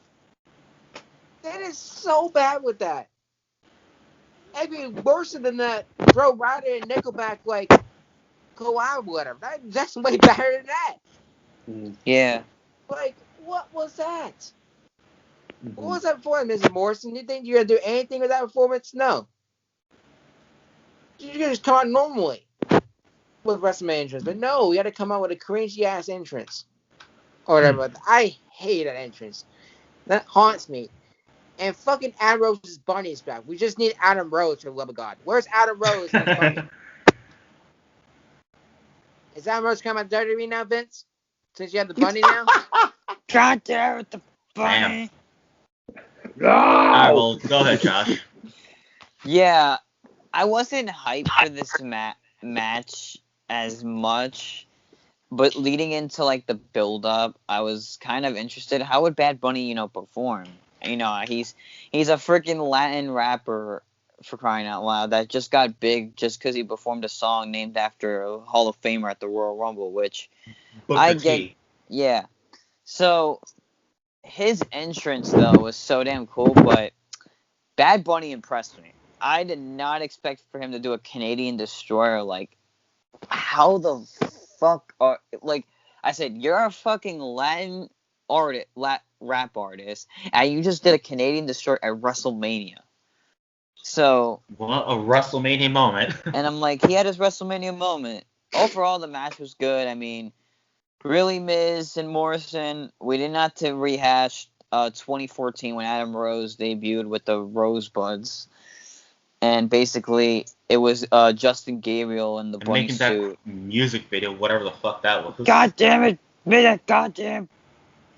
That is so bad with that. It'd be worse than that Bro Rider and Nickelback like go out whatever. That's way better than that. Yeah. Like, what was that? What was that performance, Mrs. Morrison? You think you're gonna do anything with that performance? No. You're gonna just come out normally with WrestleMania entrance, but no, you had to come out with a cringy ass entrance or whatever. I hate that entrance. That haunts me. And fucking Adam Rose's bunny is back. We just need Adam Rose, for the love of God. Where's Adam Rose and his bunny? Is Adam Rose coming out of WWE now, Vince? Since you have the bunny now? God damn it, the bunny. Alright, well, go ahead, Josh. Yeah, I wasn't hyped for this match as much, but leading into like the build-up, I was kind of interested. How would Bad Bunny, perform? He's a freaking Latin rapper, for crying out loud, that just got big just because he performed a song named after a Hall of Famer at the Royal Rumble, which I get. Yeah. So his entrance though was so damn cool, but Bad Bunny impressed me. I did not expect for him to do a Canadian Destroyer. Like, how the fuck are I said, you're a fucking Latin rap artist, and you just did a Canadian Destroyer at WrestleMania. So what a WrestleMania moment. And I'm like, he had his WrestleMania moment. Overall, the match was good. I mean, really, Miz and Morrison, we didn't have to rehash 2014 when Adam Rose debuted with the Rosebuds. And basically, it was Justin Gabriel in the bunny making suit. That music video, whatever the fuck that was. God damn it! Made that goddamn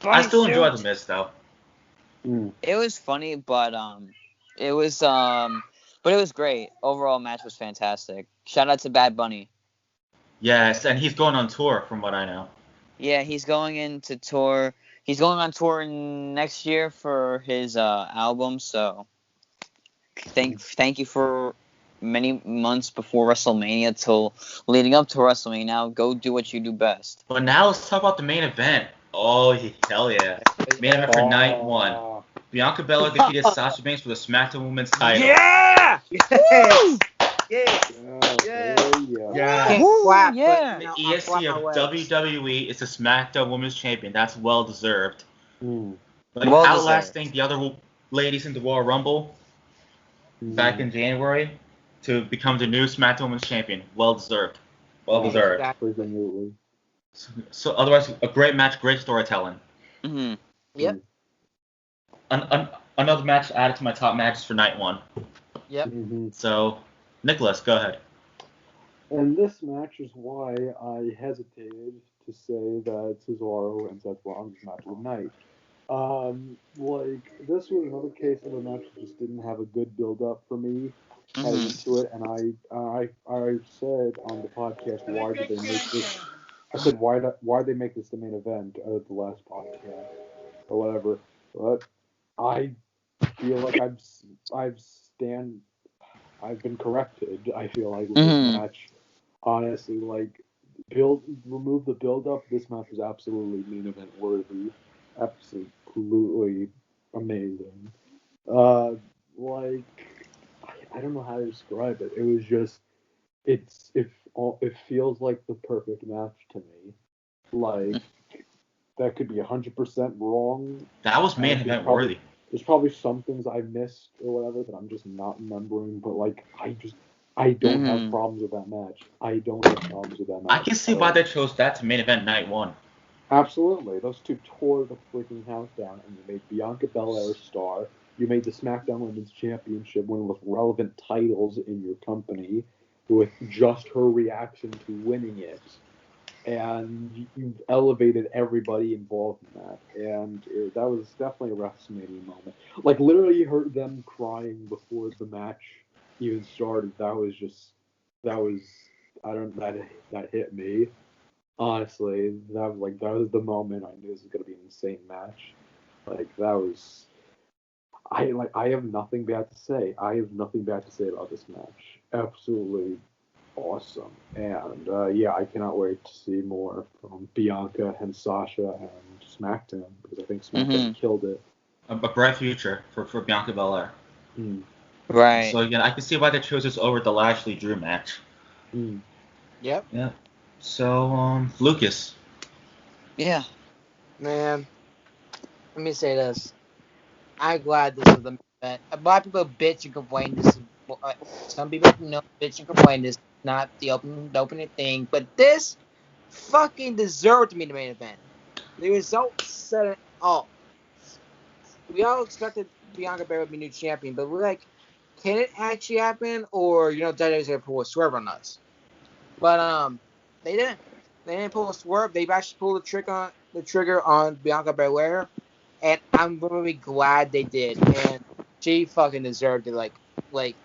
bunny I still suit. enjoy the Miz though. It was funny, but it was great. Overall, match was fantastic. Shout out to Bad Bunny. Yes, and he's going on tour, from what I know. Yeah, he's going into tour. He's going on tour next year for his album. So, thank you for many months before WrestleMania till leading up to WrestleMania. Now go do what you do best. But now let's talk about the main event. Oh hell yeah! Main event for night 1. Bianca Belair defeated Sasha Banks for the SmackDown Women's title. Yeah! Yes! Yeah! The ESC of WWE is the SmackDown Women's Champion. That's well deserved. Like Well outlasting the other ladies in the Royal Rumble back in January to become the new SmackDown Women's Champion. Well deserved. Well deserved. Absolutely. So otherwise, a great match, great storytelling. Mm-hmm. Yep. Another match added to my top matches for night one. Yep. Mm-hmm. So, Nicholas, go ahead. And this match is why I hesitated to say that Cesaro and Seth Rollins match of the night. This was another case of a match that just didn't have a good build-up for me heading into it, and I said on the podcast, why did they make this? I said, why did they make this the main event of the last podcast or whatever? But I feel like I've been corrected. I feel like with this match, honestly, remove the build up. This match was absolutely main event worthy, absolutely amazing. I don't know how to describe it. It was just it feels like the perfect match to me. Like that could be 100% wrong. That was main event worthy. There's probably some things I missed or whatever that I'm just not remembering, but I don't have problems with that match. I don't have problems with that match. I can see why they chose that to main event night one. Absolutely. Those two tore the freaking house down, and you made Bianca Belair a star. You made the SmackDown Women's Championship one of the most relevant titles in your company with just her reaction to winning it. And you've elevated everybody involved in that. And that was definitely a WrestleMania moment. Like, literally, you heard them crying before the match even started. That hit me. Honestly, that was the moment I knew this was gonna be an insane match. I have nothing bad to say. I have nothing bad to say about this match. Absolutely awesome. And I cannot wait to see more from Bianca and Sasha and SmackDown, because I think SmackDown killed it. A bright future for Bianca Belair. Right. So again, I can see why they chose this over the Lashley Drew match. Yep. Yeah. So, Lucas. Yeah. Man, let me say this. I'm glad this is the event. A lot of people bitch and complain. Some people bitch and complain. This is not the opening thing, but this fucking deserved to be the main event. The result said it all. We all expected Bianca Belair to be new champion, but we're like, can it actually happen? Or WWE's gonna pull a swerve on us. But they didn't. They didn't pull a swerve. They've actually pulled the trigger on Bianca Belair, and I'm really glad they did. And she fucking deserved it. Like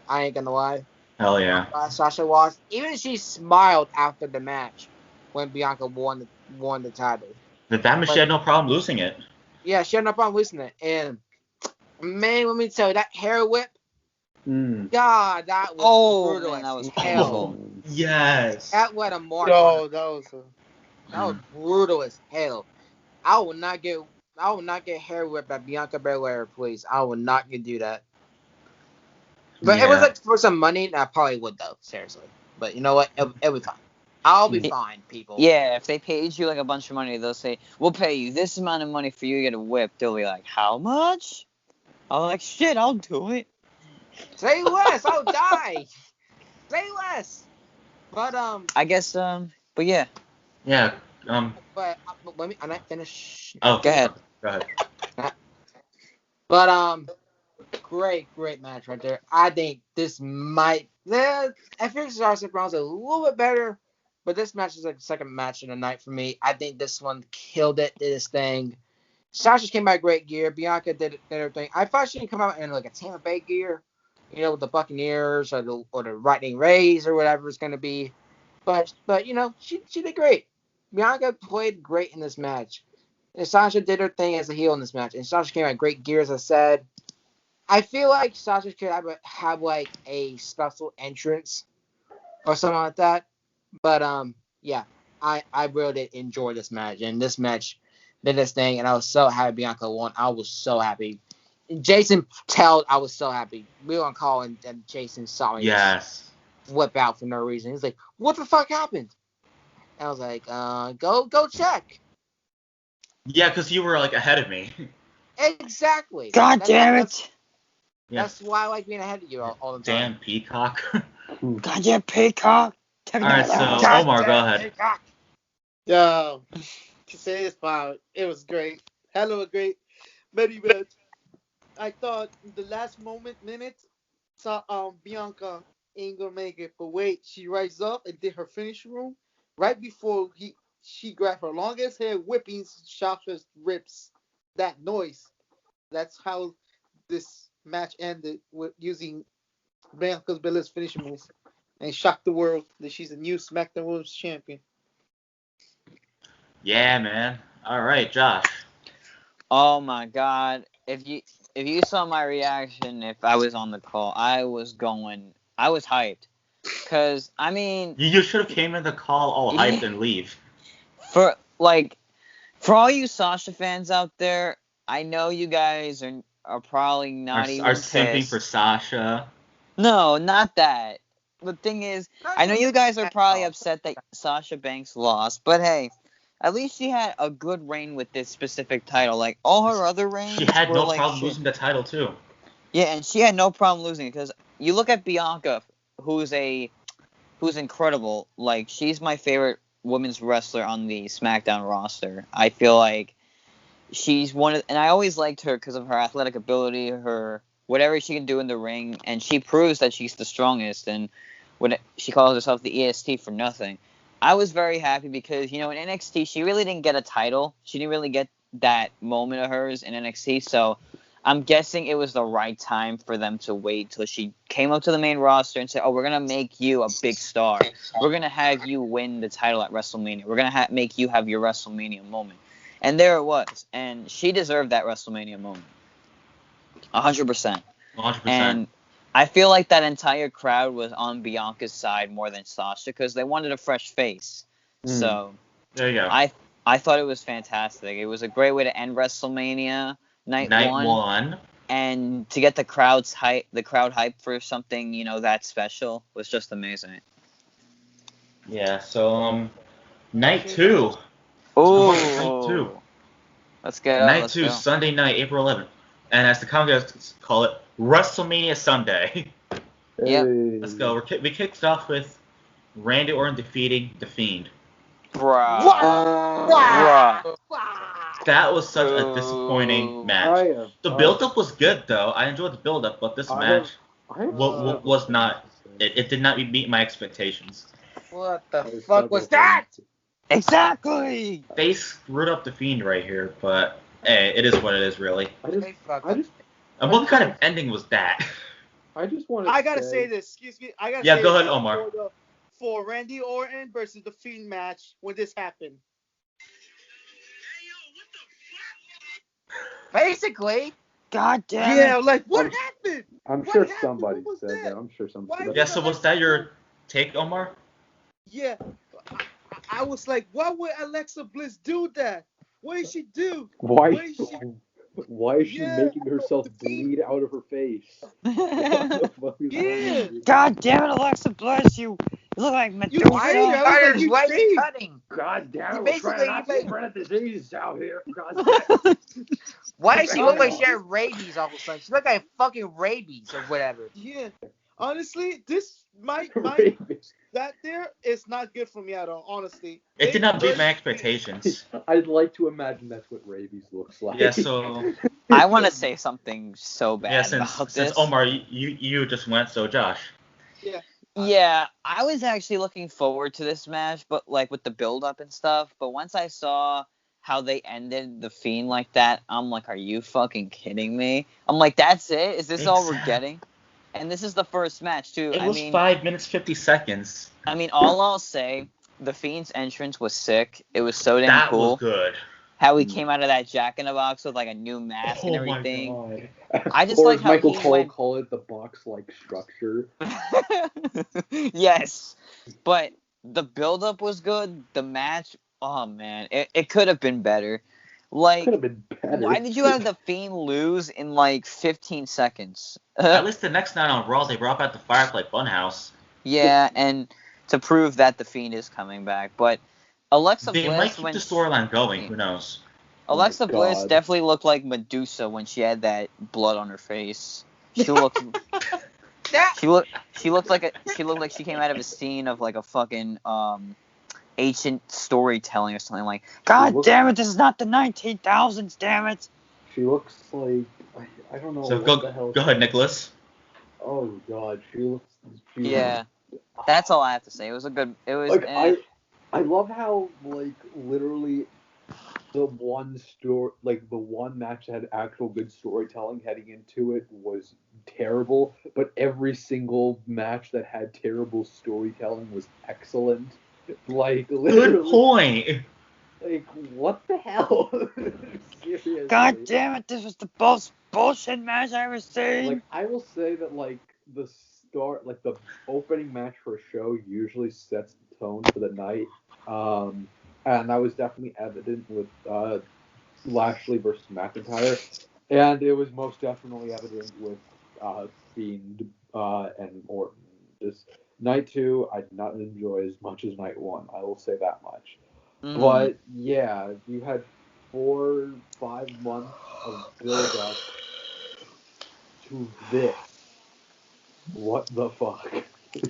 I ain't gonna lie. Hell yeah. Sasha lost. Even she smiled after the match when Bianca won the title. She had no problem losing it. Yeah, she had no problem losing it. And man, let me tell you, that hair whip. God, that was brutal. Man, that was hell. Yes. That was a mark. Oh, that was brutal as hell. I will not get hair whipped by Bianca Belair, please. I will not do that. But it was like for some money, I probably would though, seriously. But you know what? It'll be fine. I'll be fine, people. Yeah, if they paid you like a bunch of money, they'll say, we'll pay you this amount of money for you to get a whip. They'll be like, how much? I'm like, shit, I'll do it. Say less, I'll die. Say less. But I guess but yeah. Yeah. But let me. I'm not finished. Oh, go ahead. Go ahead. But great match right there. I think this might. I think Sasha Brown's a little bit better, but this match is like the second match of the night for me. I think this one killed it. Did this thing. Sasha came out great gear. Bianca did everything. I thought she could come out in like a Tampa Bay gear, with the Buccaneers or the Lightning Rays or whatever it's gonna be. But she did great. Bianca played great in this match. And Sasha did her thing as a heel in this match. And Sasha came out in great gear, as I said. I feel like Sasha could have like a special entrance or something like that. But I really did enjoy this match. And this match did this thing, and I was so happy Bianca won. I was so happy. Jason I was so happy. We were on call, and Jason saw me whip out for no reason. He's like, what the fuck happened? And I was like, go check. Yeah, because you were like ahead of me. Exactly. God damn it. Yeah. That's why I like being ahead of you all the time. Damn Peacock. Goddamn Peacock. All right, so Omar, go ahead. Yo, to say this part, it was great. Hell of a great main event. I thought the last minute, saw Bianca ain't gonna make it, but wait, she rises up and did her finish room right before she grabbed her longest hair, whipping Sasha's ribs. That noise. That's how this match ended, with using Bianca's Belair's finishing moves, and shocked the world that she's the new SmackDown Women's Champion. Yeah, man. All right, Josh. Oh my God! If you saw my reaction, if I was on the call, I was hyped, cause I mean, You should have came in the call all hyped and leave. for all you Sasha fans out there, I know you guys are probably not even Are simping pissed. for Sasha. No, not that. The thing is, I know you guys are probably upset that Sasha Banks lost, but hey, at least she had a good reign with this specific title. Like, all her other reigns She had were no like problem shit. losing the title too. Yeah, and she had no problem losing it, because you look at Bianca, who's incredible. Like, she's my favorite women's wrestler on the SmackDown roster. I feel like she's and I always liked her because of her athletic ability, her whatever she can do in the ring, and she proves that she's the strongest, and she calls herself the EST for nothing. I was very happy because, in NXT, she really didn't get a title. She didn't really get that moment of hers in NXT, so I'm guessing it was the right time for them to wait till she came up to the main roster and said, oh, we're going to make you a big star. We're going to have you win the title at WrestleMania. We're going to make you have your WrestleMania moment. And there it was. And she deserved that WrestleMania moment. 100%. 100%. And I feel like that entire crowd was on Bianca's side more than Sasha because they wanted a fresh face. So there you go. I thought it was fantastic. It was a great way to end WrestleMania night one. And to get the crowd hype for something, that special was just amazing. Yeah, so night 2. Oh, night 2. Let's get Night 2, Sunday night, April 11th. And as the commentators call it, WrestleMania Sunday. Yep. Let's go. We kicked off with Randy Orton defeating The Fiend. Bruh. That was such a disappointing match. The build-up was good, though. I enjoyed the build-up, but this match was not. It did not meet my expectations. What the fuck was that? Exactly! They screwed up The Fiend right here, but hey, it is what it is, really. And what kind of ending was that? I gotta say this. Excuse me. Yeah, go ahead, Omar. For Randy Orton versus The Fiend match when this happened. Basically. God damn. Yeah, like what happened? I'm sure somebody said that. I'm sure somebody said that. Yeah, so was that your take, Omar? Yeah. I was like, why would Alexa Bliss do that? What did she do? Why is she making herself bleed out of her face? Yeah. God damn it, Alexa Bliss, you look like Medusa. Why are you cutting? God damn it, we're trying not to spread disease out here. Why does she look like she had rabies all of a sudden? She looked like fucking rabies or whatever. Yeah. Honestly, this might that there is not good for me at all, honestly. It did not meet my expectations. I'd like to imagine that's what rabies looks like. Yeah, so I want to say something so bad about this. Since Omar, you just went, so Josh. Yeah. Yeah, I was actually looking forward to this match, but like with the build-up and stuff. But once I saw how they ended The Fiend like that, I'm like, are you fucking kidding me? I'm like, that's it? Is this all we're getting? And this is the first match, too. It was 5 minutes, 50 seconds. I mean, all I'll say, The Fiend's entrance was sick. It was so damn cool. That was good. How he came out of that Jack-in-the-Box with, like, a new mask and everything. Oh, my God. I just or like as how Michael he Cole went... call it the box-like structure. Yes. But the build-up was good. The match, oh, man. It could have been better. Like, could have been better. Why did you have The Fiend lose in, like, 15 seconds? At least the next night on Raw, they brought back the Firefly Funhouse. Yeah, and to prove that The Fiend is coming back. But Alexa They Bliss... might keep the storyline going. Who knows? Alexa Bliss definitely looked like Medusa when she had that blood on her face. She looked like she came out of a scene of like a fucking ancient storytelling or something. Like, God damn it, this is not the 19,000s, damn it. She looks like I don't know So what the hell. Go ahead, Nicholas. Oh God, she looks. Yeah, that's all I have to say. It was a good. It was. Like I love how like literally the one match that had actual good storytelling heading into it was terrible, but every single match that had terrible storytelling was excellent. Like literally. Good point. Like what the hell? Seriously. God damn it! This was the most bullshit match I ever seen. Like I will say that like the opening match for a show usually sets the tone for the night. And that was definitely evident with Lashley versus McIntyre, and it was most definitely evident with Fiend and Orton. This night 2, I did not enjoy as much as night 1. I will say that much. Mm-hmm. But yeah, you had 4-5 months of build up to this. What the fuck?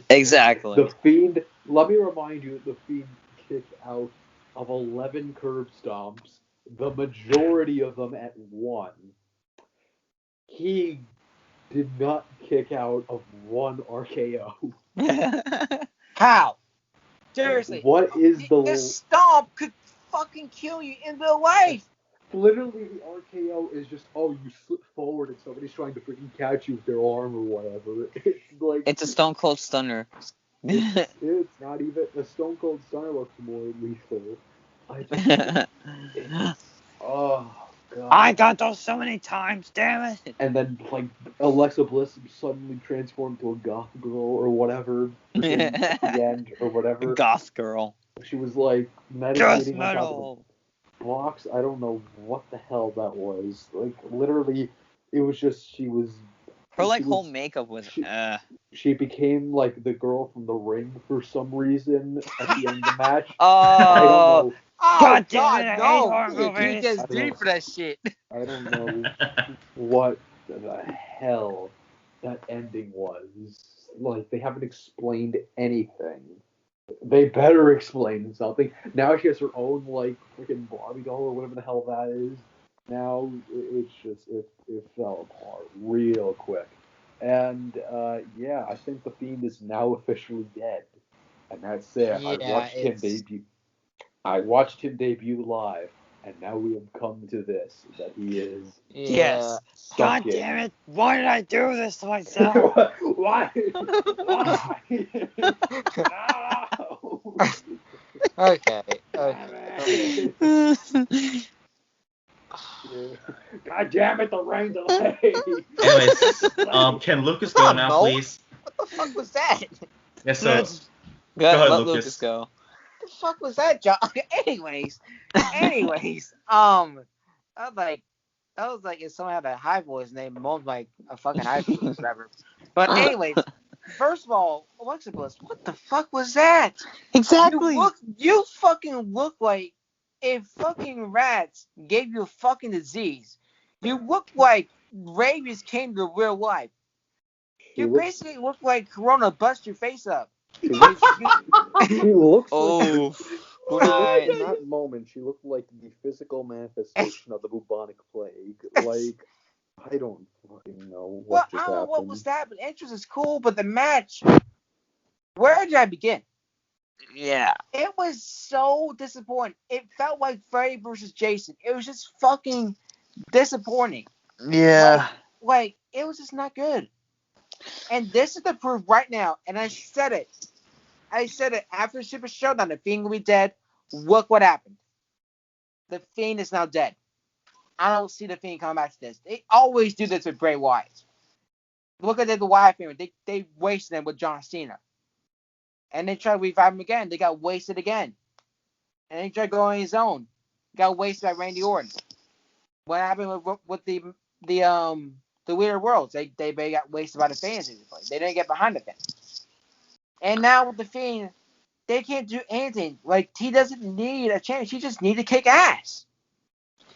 Exactly. The Fiend. Let me remind you, the Fiend kicked out of 11 curb stomps, the majority of them at 1. He did not kick out of 1 RKO. How? Seriously. What is the stomp could fucking kill you in real life. Literally, the RKO is just, you slip forward and somebody's trying to freaking catch you with their arm or whatever. It's like... It's a Stone Cold Stunner. It's not even... The Stone Cold Stunner looks more lethal. Oh, God. I got those so many times, damn it. And then, like, Alexa Bliss suddenly transformed to a goth girl or whatever at the end or whatever. Goth girl. She was, like, meditating on top of blocks. I don't know what the hell that was. Like, literally, it was just, her, like, whole makeup was, She became, like, the girl from The Ring for some reason at the end of the match. Oh, I don't know. Oh, God damn it, I hate horror no. movies. You just deep for that shit. I don't know what the hell that ending was. Like, they haven't explained anything. They better explain something. Now she has her own, like, freaking Barbie doll or whatever the hell that is. Now, it's just, it fell apart real quick. And, yeah, I think The Fiend is now officially dead. And that's it. Yeah, I watched him debut live, and now we have come to this, that he is... Yes. God damn it. Why did I do this to myself? Why? Why? No! Okay. God damn it, the rain delay! Anyways, can Lucas go now, please? What the fuck was that? Yeah, so... Go ahead, let Lucas. Lucas go. What the fuck was that, John? Anyways, I was like, if someone had a high voice and they moaned like a fucking high voice or whatever. But anyways, first of all, Alexa Bliss, what the fuck was that? Exactly. You fucking look like if fucking rats gave you a fucking disease. You look like rabies came to real life. You basically look like Corona bust your face up. She looks like... In that moment, she looked like the physical manifestation of the bubonic plague. Like, I don't fucking know what just happened. I don't know what was that, but entrance is cool, but the match, where did I begin? Yeah. It was so disappointing. It felt like Freddy versus Jason. It was just fucking disappointing. Yeah. Like it was just not good. And this is the proof right now, and I said it. After Super Showdown, the Fiend will be dead. Look what happened. The Fiend is now dead. I don't see the Fiend coming back to this. They always do this with Bray Wyatt. Look at the Wyatt family. They wasted him with John Cena. And they tried to revive him again. They got wasted again. And they tried going on his own. Got wasted by Randy Orton. What happened with the Weird Worlds? They got wasted by the fans. They didn't get behind the fans. And now with the Fiend, they can't do anything. Like, he doesn't need a chance. He just needs to kick ass.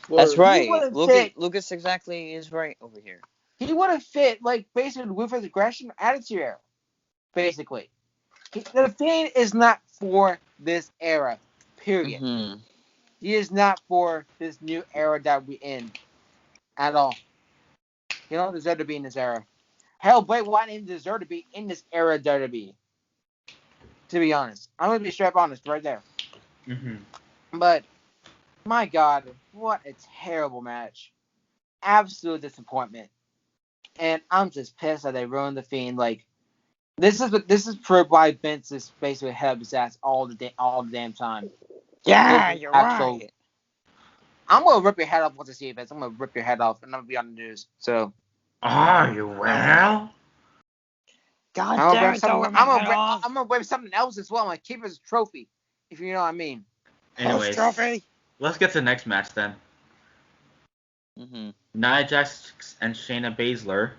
That's right. Lucas exactly is right over here. he would have fit like basically Ruthless Aggression Attitude Era. Basically, the Fiend is not for this era. Period. Mm-hmm. He is not for this new era that we in at all. He don't deserve to be in this era. Hell, Bray Wyatt didn't deserve to be in this era of WWE. To be honest, I'm gonna be straight honest right there. Mm-hmm. But my God, what a terrible match! Absolute disappointment. And I'm just pissed that they ruined the Fiend. Like this is proof why Vince is basically head up his ass all the damn time. Yeah, you're right. I'm gonna rip your head off once I see it, Vince. I'm gonna rip your head off, and I'm gonna be on the news. So. Are you well? God damn it, don't rip my head off. I'm gonna rip something else as well. I'm gonna keep it as a trophy, if you know what I mean. Anyways, Trophy. Let's get to the next match then. Mm-hmm. Nia Jax and Shayna Baszler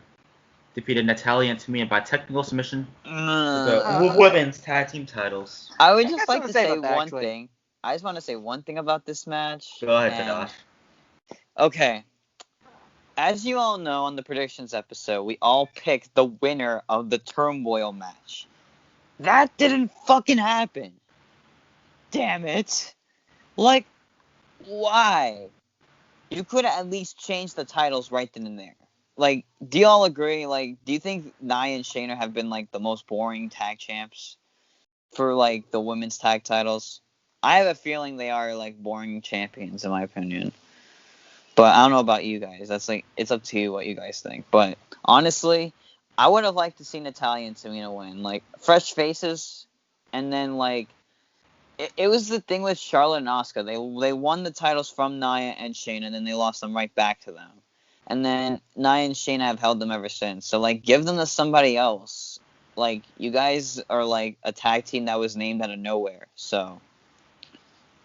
defeated Natalya and Tamina by technical submission for the women's tag team titles. I would just like to say that, one actually. thing. I just want to say one thing about this match. Go ahead, Josh. Okay. As you all know, on the predictions episode, we all picked the winner of the Turmoil match. That didn't fucking happen. Damn it. Like, why? You could have at least changed the titles right then and there. Like, do you all agree? Like, do you think Nia and Shayna have been, like, the most boring tag champs for, like, the women's tag titles? I have a feeling they are, like, boring champions, in my opinion. But I don't know about you guys. That's, like, it's up to you what you guys think. But, honestly, I would have liked to see Natalya and Tamina win. Like, fresh faces, and then, like, it was the thing with Charlotte and Asuka. They won the titles from Nia and Shayna, and then they lost them right back to them. And then Nia and Shayna have held them ever since. So, like, give them to somebody else. Like, you guys are, like, a tag team that was named out of nowhere. So,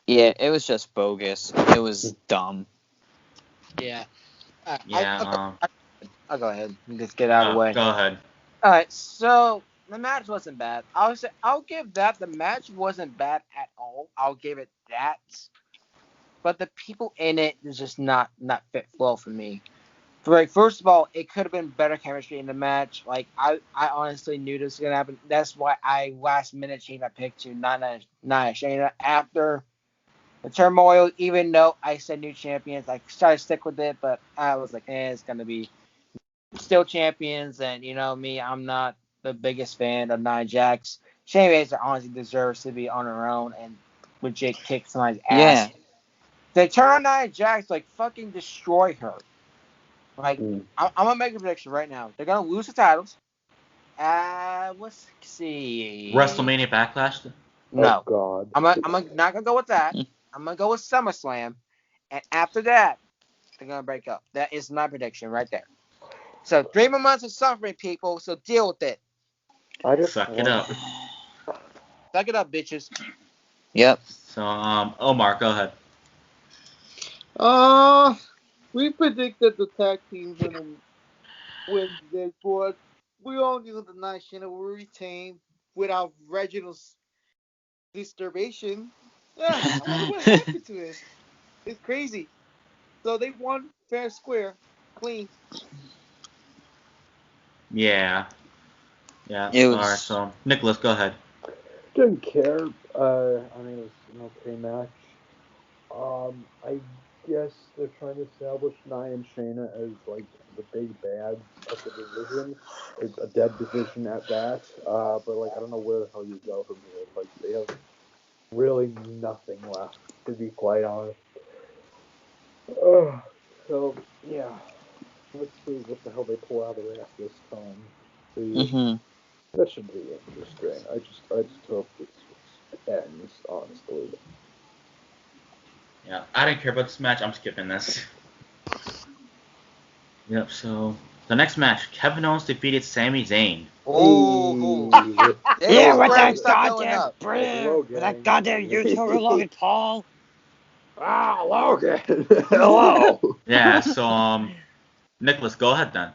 yeah, it was just bogus. It was dumb. Yeah. Yeah. I'll go ahead and just get out of the way. Go ahead. All right, so the match wasn't bad. I'll give that. The match wasn't bad at all. I'll give it that. But the people in it is just not fit well for me. Like, first of all, it could have been better chemistry in the match. Like, I honestly knew this was gonna happen. That's why I last minute changed my pick to Nia Shayna after the turmoil. Even though I said new champions, I tried to stick with it, but I was like, it's gonna be still champions. And you know me, I'm not the biggest fan of Nia Jax. Shayna Baszler honestly deserves to be on her own and legit kick somebody's ass. Yeah. They turn on Nia Jax, like, fucking destroy her. Like, I'm gonna make a prediction right now. They're gonna lose the titles. Let's see. WrestleMania Backlash? No. Oh, God. I'm not gonna go with that. I'm gonna go with SummerSlam, and after that, they're gonna break up. That is my prediction right there. So 3 more months of suffering, people. So deal with it. Suck it up. Suck it up, bitches. Yep. So, Omar, go ahead. We predicted the tag team win this, but we all knew the Nia Shayna will retain without Reginald's disturbation. I wonder what happened to it. It's crazy. So they won fair and square, clean. Yeah. It was... Alright, so, Nicholas, go ahead. Didn't care. I mean, it was an okay match. I guess they're trying to establish Nia and Shayna as, like, the big bads of the division. It's a dead division at that. But, like, I don't know where the hell you go from here. Like, they have really nothing left, to be quite honest. So, yeah. Let's see what the hell they pull out of their ass this time. Mm-hmm. That should be interesting. I just hope this ends, honestly. Yeah, I didn't care about this match. I'm skipping this. Yep, so the next match, Kevin Owens defeated Sami Zayn. Oh, yeah, with that goddamn YouTuber Logan Paul. Logan. Hello. Yeah, so Nicholas, go ahead then.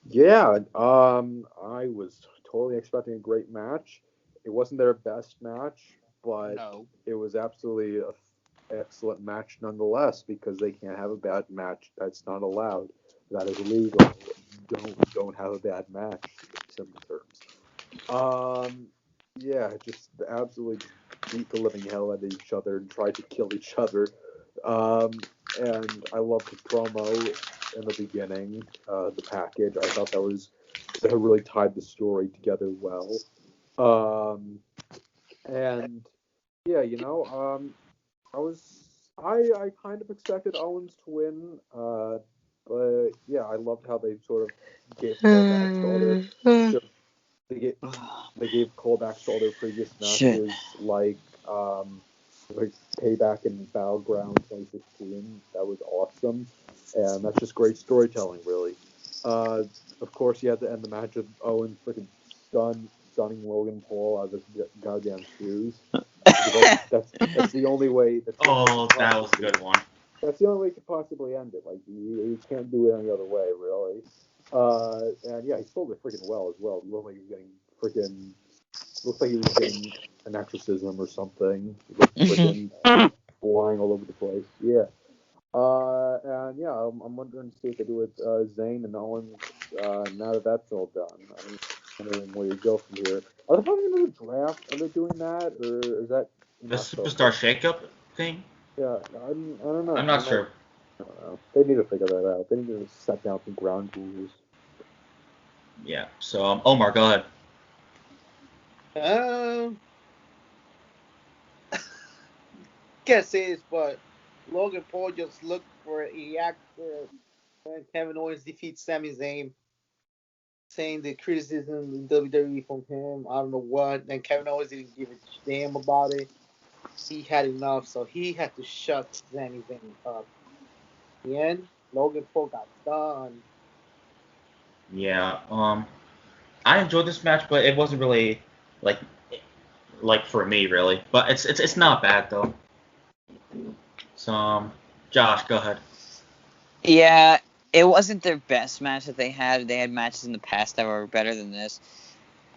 Yeah, I was totally expecting a great match. It wasn't their best match, but it was absolutely an excellent match nonetheless, because they can't have a bad match. That's not allowed. That is illegal. don't have a bad match in simple terms. Yeah, just absolutely beat the living hell out of each other and tried to kill each other. And I loved the promo in the beginning, the package. I thought that really tied the story together well. And yeah, I kind of expected Owens to win, but yeah, I loved how they sort of gave callbacks to all they gave callbacks to all their previous matches, like Payback and Battleground 2016. That was awesome, and that's just great storytelling, really. Of course, you had to end the match with Owens freaking stunning Logan Paul out of his goddamn shoes. That's the only way. That was a good one. That's the only way you could possibly end it. Like you can't do it any other way, really. And yeah, he sold it freaking well as well. It looked like he was getting an exorcism or something. Freaking flying all over the place. Yeah. And yeah, I'm wondering to see what they do with Zayn and Owens now that that's all done. I'm wondering where you go from here. Are they having another draft? Are they doing that, or is that the Superstar Shakeup thing? Yeah, I don't know. I'm not sure. I don't know. They need to figure that out. They need to set down some ground rules. Yeah. So, Omar, go ahead. Can't say this, but Logan Paul just looked for a actor when Kevin Owens defeats Sami Zayn, saying the criticism in WWE from him. I don't know what. And Kevin Owens didn't give a damn about it. He had enough, so he had to shut Sami Zayn up. In the end, Logan Paul got done. Yeah. I enjoyed this match, but it wasn't really like for me, really. But it's not bad though. So, Josh, go ahead. Yeah, it wasn't their best match that they had. They had matches in the past that were better than this.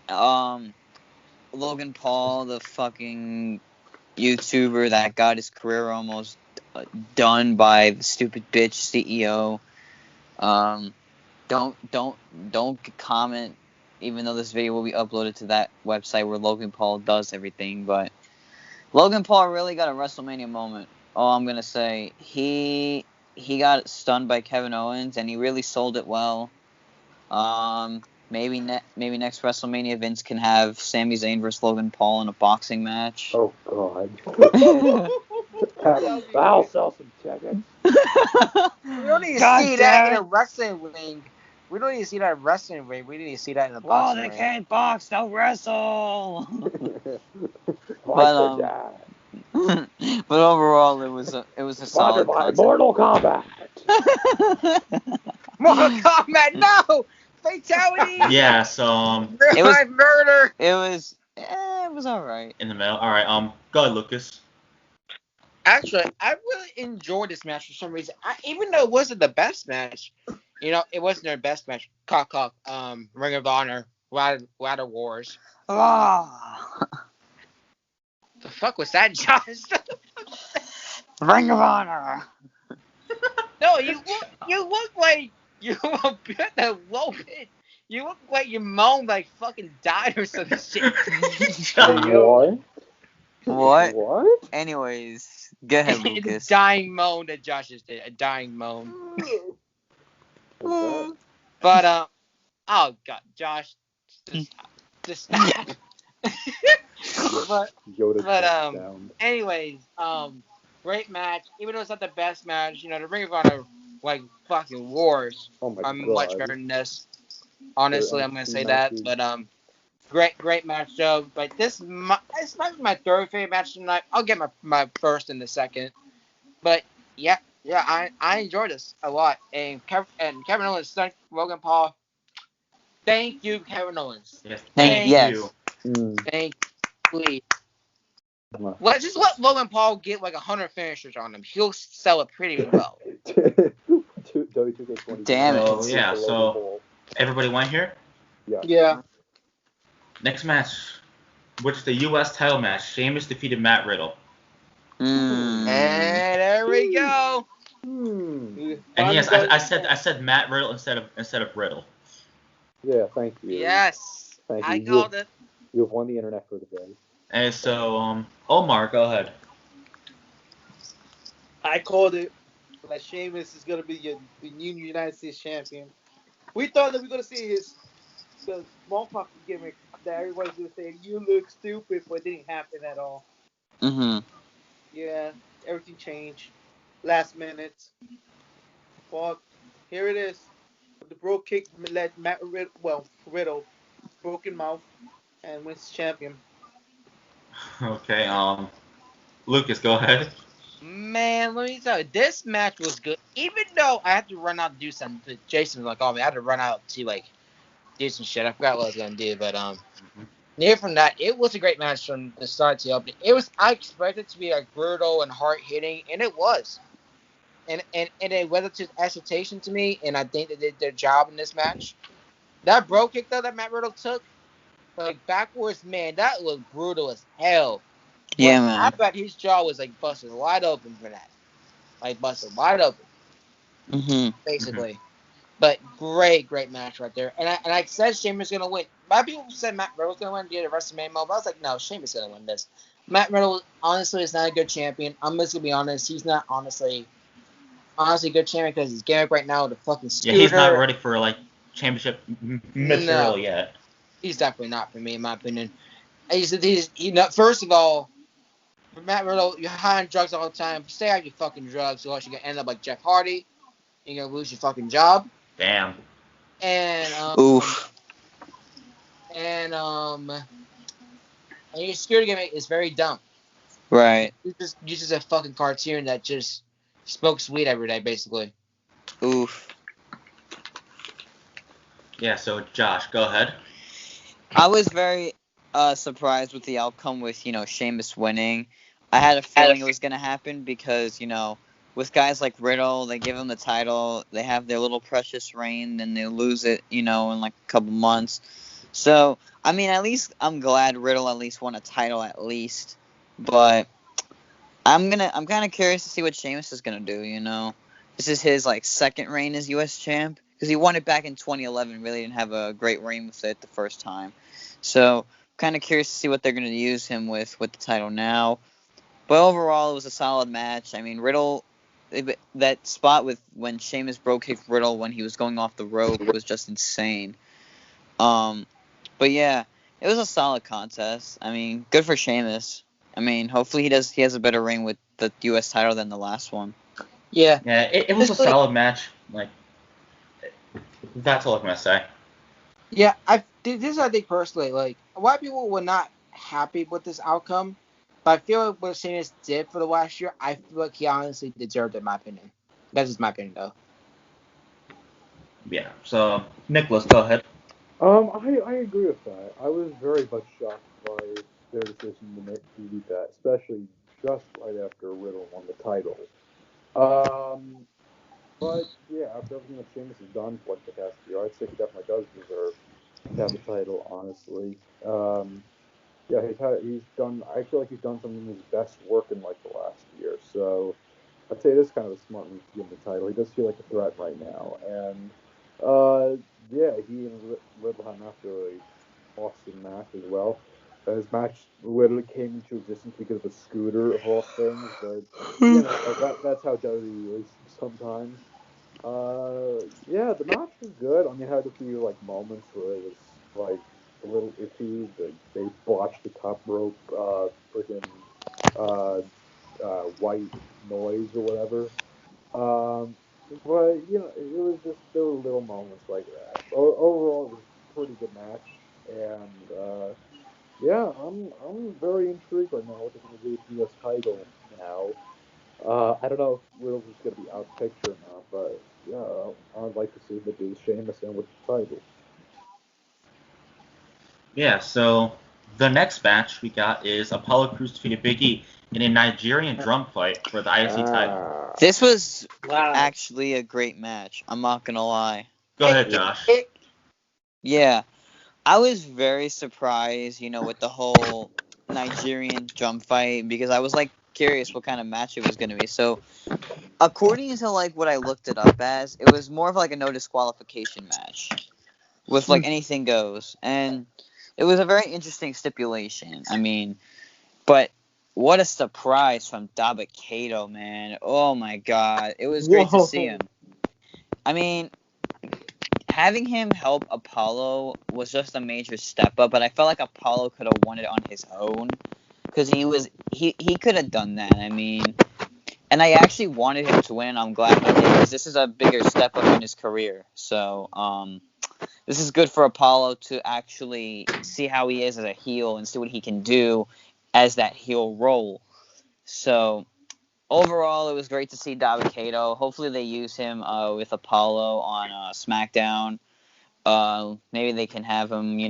Logan Paul, the fucking YouTuber that got his career almost done by the stupid bitch CEO. Don't comment, even though this video will be uploaded to that website where Logan Paul does everything. But Logan Paul really got a WrestleMania moment. All I'm gonna say, he got stunned by Kevin Owens, and he really sold it well. Maybe next WrestleMania, Vince can have Sami Zayn versus Logan Paul in a boxing match. Oh God! I'll sell some tickets. We don't need to see that in a wrestling ring. We don't need to see that in a wrestling ring. We need to see that in a boxing ring. Oh, they can't box, they'll wrestle. But overall, it was a solid concept. Mortal Kombat. Mortal Kombat, no! Fatality! Yeah, so it was murder. It was all right. In the middle. All right. Go ahead, Lucas. Actually, I really enjoyed this match for some reason. Even though it wasn't the best match, it wasn't their best match. Ring of Honor, Ladder Wars. Oh. The fuck was that, Josh? Ring of Honor. No, you look like you a bit a little bit. You look like your mom fucking died or some shit. What? What? Anyways, go ahead, Lucas. A dying moan that Josh just did. A dying moan. But oh god, Josh, just stop. Anyways, great match. Even though it's not the best match, the Ring of Honor fucking wars are much better than this. Honestly, I'm gonna say that. But great match though. But this might be my third favorite match tonight. I'll get my first in the second. But yeah, I enjoyed this a lot. And Kevin Owens stunned Logan Paul. Thank you, Kevin Owens. Yes, thank you. Thank you. Just let Logan Paul get 100 finishers on him. He'll sell it pretty well. Damn it. So, yeah, so everybody went here? Yeah. Next match, which is the U.S. title match. Sheamus defeated Matt Riddle. And there we go. And yes, I said Matt Riddle instead of Riddle. Yeah, thank you. Yes. Thank I you. called it. You've won the internet for the day. And so, Omar, go ahead. I called it that Sheamus is gonna be the new United States champion. We thought that we were gonna see the smallpox gimmick that everybody's gonna say you look stupid, but it didn't happen at all. Mhm. Yeah, everything changed last minute. Fuck, here it is. The broke kick led Riddle broken mouth and wins champion. Okay, Lucas, go ahead. Man, let me tell you, this match was good. Even though I had to run out and do something, Jason was like, "Oh man, I had to run out to like do some shit." I forgot what I was gonna do, but near from that, it was a great match from the start to the opening. I expected it to be like brutal and hard hitting, and it was. And it weathered to expectation to me, and I think they did their job in this match. That bro kick though that Matt Riddle took, like backwards, man, that was brutal as hell. Yeah, But I man. bet his jaw was like busted wide open for that, like busted wide open, Mhm. basically. But great match right there. And I said Sheamus gonna win. A lot of people said Matt Riddle's gonna win the WrestleMania, but I was like, no, Sheamus gonna win this. Matt Riddle honestly is not a good champion. I'm just gonna be honest. He's not honestly a good champion because his gimmick right now with the fucking Yeah, scooter. he's not ready for like championship material No, yet. he's definitely not for me, in my opinion. First of all, for Matt Riddle, you're high on drugs all the time. Stay out your fucking drugs, or else you're gonna end up like Jeff Hardy. You're gonna lose your fucking job. Damn. And Oof. and your security gimmick is very dumb. Right. You're just a fucking cartoon that just smokes weed every day, basically. Oof. Yeah, so Josh, go ahead. I was very surprised with the outcome with, Sheamus winning. I had a feeling it was going to happen because, with guys like Riddle, they give him the title, they have their little precious reign, then they lose it, in like a couple months. So, I mean, at least I'm glad Riddle at least won a title at least. But I'm kind of curious to see what Sheamus is going to do, This is his, second reign as U.S. champ. Because he won it back in 2011, really didn't have a great reign with it the first time. So, kind of curious to see what they're going to use him with the title now. But overall, it was a solid match. I mean, Riddle, that spot with when Sheamus broke kicked Riddle when he was going off the rope was just insane. But yeah, it was a solid contest. I mean, good for Sheamus. I mean, hopefully he has a better reign with the U.S. title than the last one. Yeah. Yeah, it was a solid match. That's all I'm gonna say. Yeah, this I think personally, a lot of people were not happy with this outcome, but I feel like what Sheamus did for the last year, I feel like he honestly deserved it, in my opinion. That's just my opinion, though. Yeah, so Nicholas, go ahead. I agree with that. I was very much shocked by their decision to do that, especially just right after Riddle won the title. But yeah, after everything that Sheamus has done for the past year, I'd say he definitely does deserve to have the title. Honestly, yeah, he's done. I feel like he's done some of his best work in the last year. So I'd say it is kind of a smart move to give him the title. He does feel like a threat right now, and yeah, he and Riddle had not really awesome match as well. His match literally came into existence because of a scooter of all things, but that's how WWE is sometimes. Yeah, the match was good. I mean, it had a few moments where it was a little iffy. They botched the top rope, freaking white noise or whatever. But it was just there were little moments like that. Overall, it was a pretty good match, and yeah, I'm very intrigued right now what they're gonna do with the U.S. title now. I don't know if Riddle's is gonna be out of the picture or not, but yeah, I'd like to see what they do with Sheamus and with the title. Yeah, so the next match we got is Apollo Crews defeated Big E in a Nigerian drum fight for the IC title. This was Wow. actually a great match. I'm not going to lie. Go ahead, Josh. Yeah. I was very surprised, with the whole Nigerian drum fight because I was curious what kind of match it was going to be. So, according to what I looked it up as, it was more of a no disqualification match. with like anything goes, and it was a very interesting stipulation. I mean, but what a surprise from Dabba-Kato, man! Oh my God, it was great to see him. I mean, having him help Apollo was just a major step up, but I felt like Apollo could have won it on his own because he could have done that. I mean, and I actually wanted him to win. I'm glad he did because this is a bigger step up in his career. So this is good for Apollo to actually see how he is as a heel and see what he can do as that heel role. So overall, it was great to see Dabba-Kato. Hopefully they use him with Apollo on SmackDown. Maybe they can have him,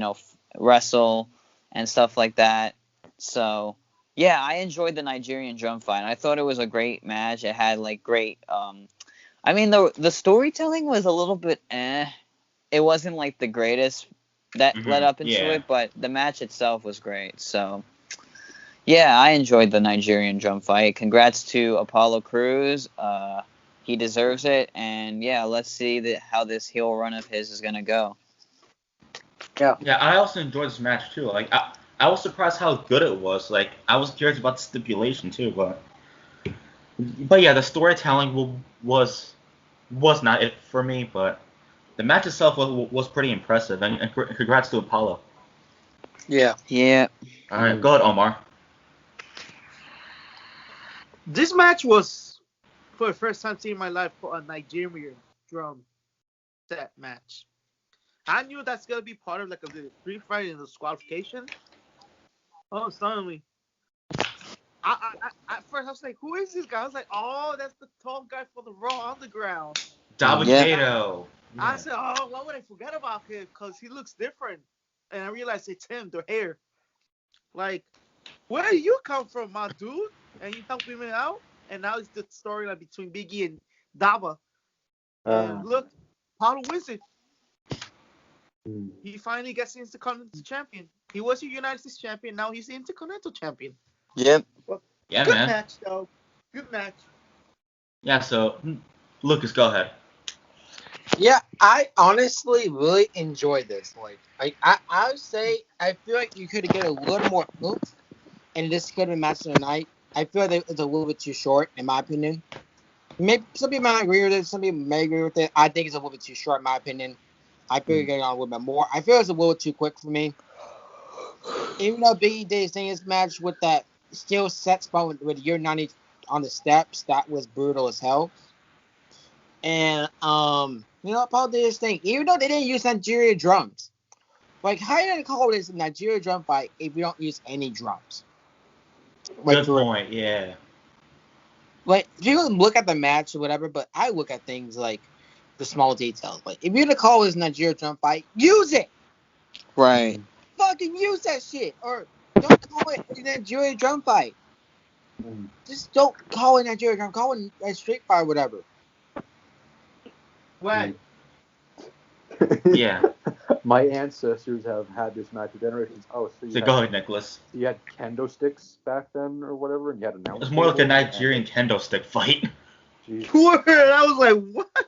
wrestle and stuff like that. So, yeah, I enjoyed the Nigerian drum fight. I thought it was a great match. It had, like, great... I mean, the storytelling was a little bit It wasn't, like, the greatest that led up into it, but the match itself was great. So... yeah, I enjoyed the Nigerian drum fight. Congrats to Apollo Crews. He deserves it. And, yeah, let's see how this heel run of his is going to go. Yeah, I also enjoyed this match, too. Like, I was surprised how good it was. Like, I was curious about the stipulation, too. But yeah, the storytelling was not it for me. But the match itself was pretty impressive. And congrats to Apollo. Yeah. Yeah. All right, go ahead, Omar. This match was, for the first time in my life, for a Nigerian drum set match. I knew that's gonna be part of like a free fight in the disqualification. Oh, suddenly, I at first I was like, who is this guy? I was like, oh, that's the tall guy for the Raw Underground. Dabba-Kato. I said, oh, why would I forget about him? Because he looks different. And I realized it's him, the hair. Like, where do you come from, my dude? And you helping me out? And now it's the storyline between Biggie and Daba. And look, Paulo wins it. He finally gets the Intercontinental Champion. He was a United States Champion. Now he's the Intercontinental Champion. Yep. Well, Yeah, good man. match, though. Good match. Yeah, so, Lucas, go ahead. Yeah, I honestly really enjoyed this. Like, I would say I feel like you could get a little more oomph, and this could have been match of the night. I feel like it's a little bit too short, in my opinion. Maybe some people might agree with it. Some people may agree with it. I think it's a little bit too short, in my opinion. I feel like getting on a little bit more. I feel it's a little too quick for me. Even though Biggie did his thing in this match with that still set spot with year 90 on the steps, that was brutal as hell. And Paul did his thing. Even though they didn't use Nigeria drums. Like, how are you gonna call this a Nigeria drum fight if you don't use any drums? Like, good point, yeah. Like, people look at the match or whatever, but I look at things like the small details. Like, if you're gonna call this Nigeria drum fight, use it! Right. Fucking use that shit! Or don't call it a Nigeria drum fight. Just don't call it Nigeria drum. Call it a street fight or whatever. Right. Yeah. My ancestors have had this match for generations. Oh, so go ahead, Nicholas. You had kendo sticks back then or whatever, and you had It was more like a Nigerian kendo stick fight. Word, I was like, what?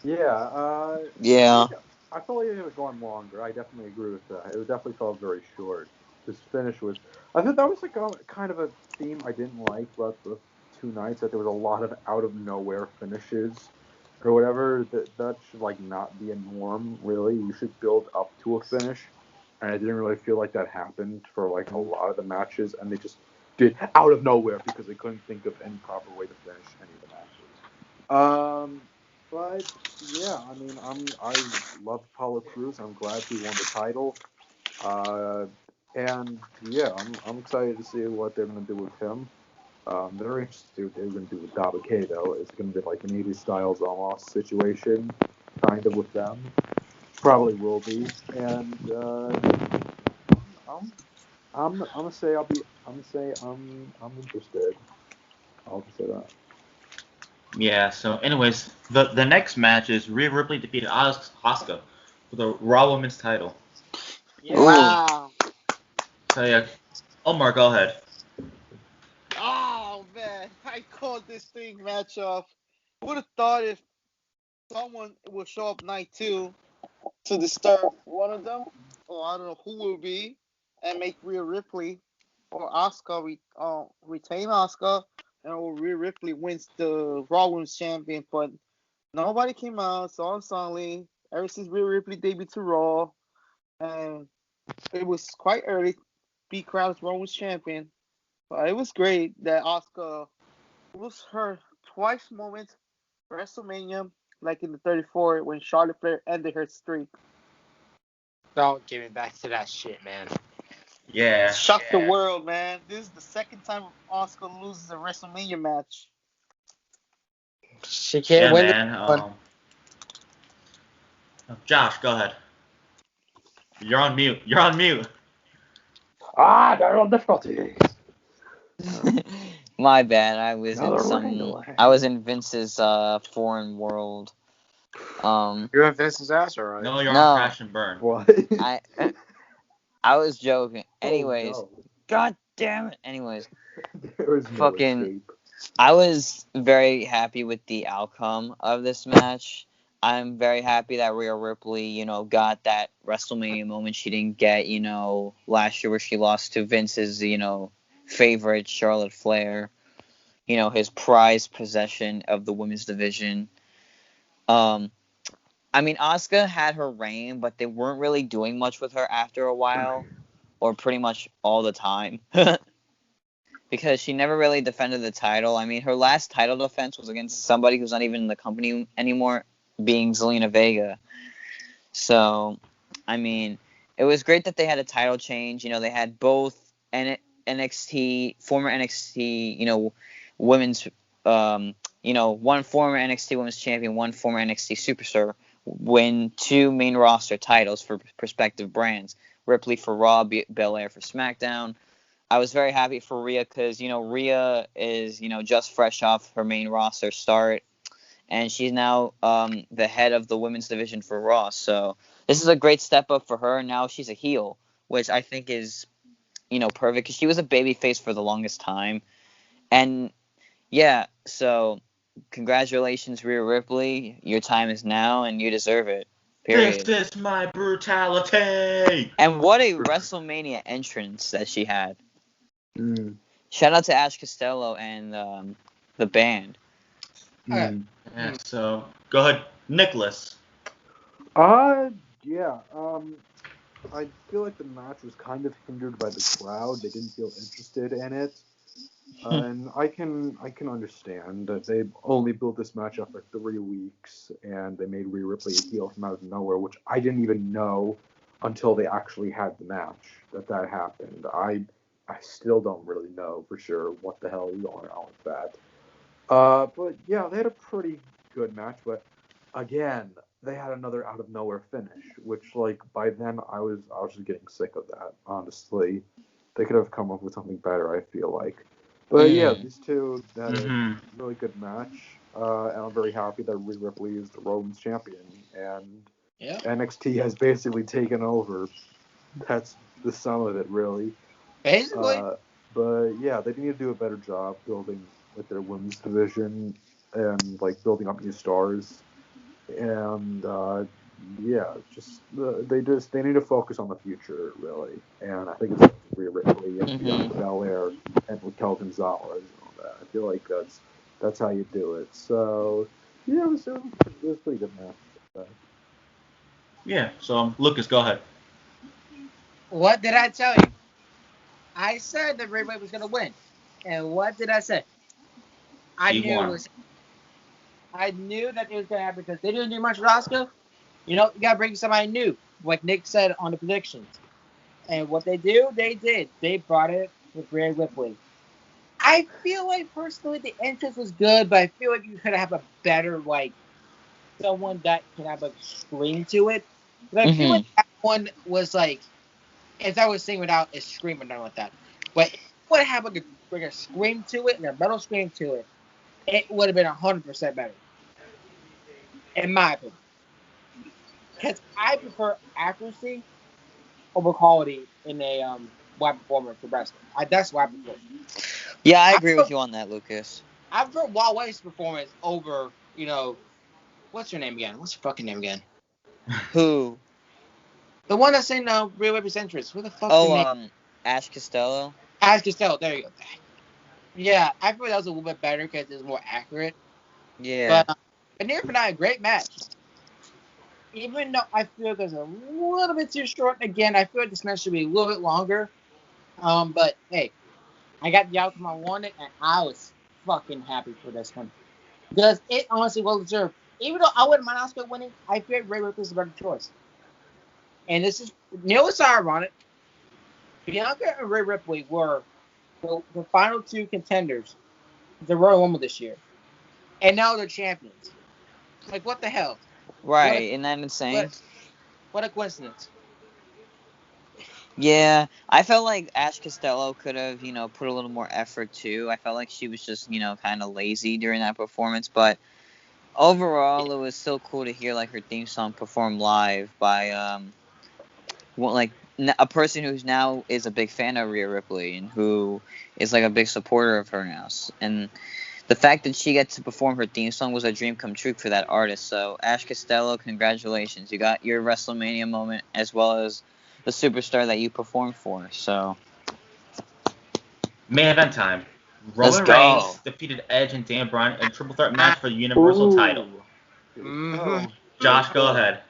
Yeah. Yeah. I felt like it was going longer. I definitely agree with that. It definitely felt very short. This finish was... I thought that was like kind of a theme I didn't like about the two nights, that there was a lot of out-of-nowhere finishes or whatever. That should like not be a norm, really. You should build up to a finish. And I didn't really feel like that happened for like a lot of the matches, and they just did out of nowhere because they couldn't think of any proper way to finish any of the matches. But yeah, I mean, I love Apollo Crews. I'm glad he won the title. And yeah, I'm excited to see what they're gonna do with him. They're interested to see what they're gonna do with Dabba-Kato. It's gonna be like an 80s Styles almost situation, kind of with them. Probably will be. And I'm gonna say I'm interested. I'll just say that. Yeah, so anyways, the next match is Rhea Ripley defeated Asuka for the Raw Women's title. Yeah. Wow. So yeah, Omar, go ahead. Oh, man. I called this thing match off. Would have thought if someone would show up night 2 to disturb one of them, or I don't know who will be, and make Rhea Ripley or Asuka retain Asuka, and Rhea Ripley wins the Raw Women's Champion. But nobody came out, so suddenly, ever since Rhea Ripley debuted to Raw, and it was quite early, beat Crowd's Raw Women's Champion. But it was great that Asuka, it was her twice moment WrestleMania, like in the 34 when Charlotte Flair ended her streak. Don't give me back to that shit, man. Yeah. Shock the world, man. This is the second time Asuka loses a WrestleMania match. She can't win. Man. Josh, go ahead. You're on mute. Technical difficulties. My bad. I was in Vince's foreign world. You're in Vince's ass, alright? No, you're No. on Crash and Burn. What? I was joking. Anyways, Oh, no. God damn it. Anyways, There was no escape. I was very happy with the outcome of this match. I'm very happy that Rhea Ripley, got that WrestleMania moment she didn't get, last year where she lost to Vince's, favorite Charlotte Flair, his prized possession of the women's division. Asuka had her reign, but they weren't really doing much with her after a while, or pretty much all the time. Because she never really defended the title. Her last title defense was against somebody who's not even in the company anymore, being Zelina Vega. So, it was great that they had a title change. They had both NXT, former NXT, women's, one former NXT women's champion, one former NXT superstar win 2 main roster titles for prospective brands. Ripley for Raw, Belair for SmackDown. I was very happy for Rhea because, Rhea is, just fresh off her main roster start. And she's now the head of the women's division for Raw. So this is a great step up for her. Now she's a heel, which I think is, perfect because she was a babyface for the longest time. And, yeah, so congratulations, Rhea Ripley. Your time is now, and you deserve it. Period. This is my brutality. And what a WrestleMania entrance that she had. Shout out to Ash Costello and the band. Yeah, so go ahead, Nicholas. Yeah. I feel like the match was kind of hindered by the crowd. They didn't feel interested in it. And I can understand that they only built this match up for 3 weeks, and they made Rhea Ripley a heel from out of nowhere, which I didn't even know until they actually had the match that happened. I still don't really know for sure what the hell is going on with that. But yeah, they had a pretty good match, but again, they had another out of nowhere finish, which by then I was just getting sick of that, honestly. They could have come up with something better, I feel like. But yeah, these two had a really good match, and I'm very happy that Rhea Ripley is the Raw Women's Champion, and NXT has basically taken over. That's the sum of it, really. Basically. But yeah, they need to do a better job building their women's division and building up new stars, and they need to focus on the future, really. And I think it's Rhea Ripley and Bianca Belair and Raquel Gonzalez and all that. I feel like that's how you do it. So yeah, it was a pretty good match. Yeah, so Lucas, go ahead. What did I tell you? I said that Rhea Ripley was gonna win, and what did I say? I knew that it was gonna happen because they didn't do much with Asuka. You gotta bring somebody new, like Nick said on the predictions. And what they did. They brought it with Rhea Ripley. I feel like personally the entrance was good, but I feel like you could have a better someone that can have a scream to it. But I feel like that one was as I was saying without a scream or nothing like that. But if you would have a scream to it and a metal scream to it, it would have been 100% better. In my opinion. Because I prefer accuracy over quality in a live performance for wrestling. That's what I prefer. Yeah, I agree with you on that, Lucas. I prefer Wyatt's performance over, what's her name again? What's her fucking name again? Who? The one that's in Rhea Ripley's entrance. Who the fuck? Ash Costello. Ash Costello. There you go. Yeah, I feel that was a little bit better because it's more accurate. Yeah. But near for not a great match. Even though I feel there's a little bit too short. Again, I feel like this match should be a little bit longer. But hey, I got the outcome I wanted, and I was fucking happy for this one because it honestly well deserved. Even though I wouldn't mind Asuka winning, I feel Rhea Ripley's a better choice. And this is, it's ironic. Bianca and Rhea Ripley were the final two contenders the Royal Rumble this year, and now they're champions. Like, what the hell? Right, isn't that insane? What a coincidence. Yeah, I felt like Ash Costello could have, put a little more effort too. I felt like she was just, kind of lazy during that performance, but overall, it was still cool to hear like her theme song performed live by a person who's now is a big fan of Rhea Ripley and who is like a big supporter of her now. And the fact that she gets to perform her theme song was a dream come true for that artist. So Ash Costello, congratulations! You got your WrestleMania moment as well as the superstar that you performed for. So main event time. Let's Roman go. Reigns defeated Edge and Dan Bryan in a triple threat match for the Universal title. Mm-hmm. Josh, go ahead.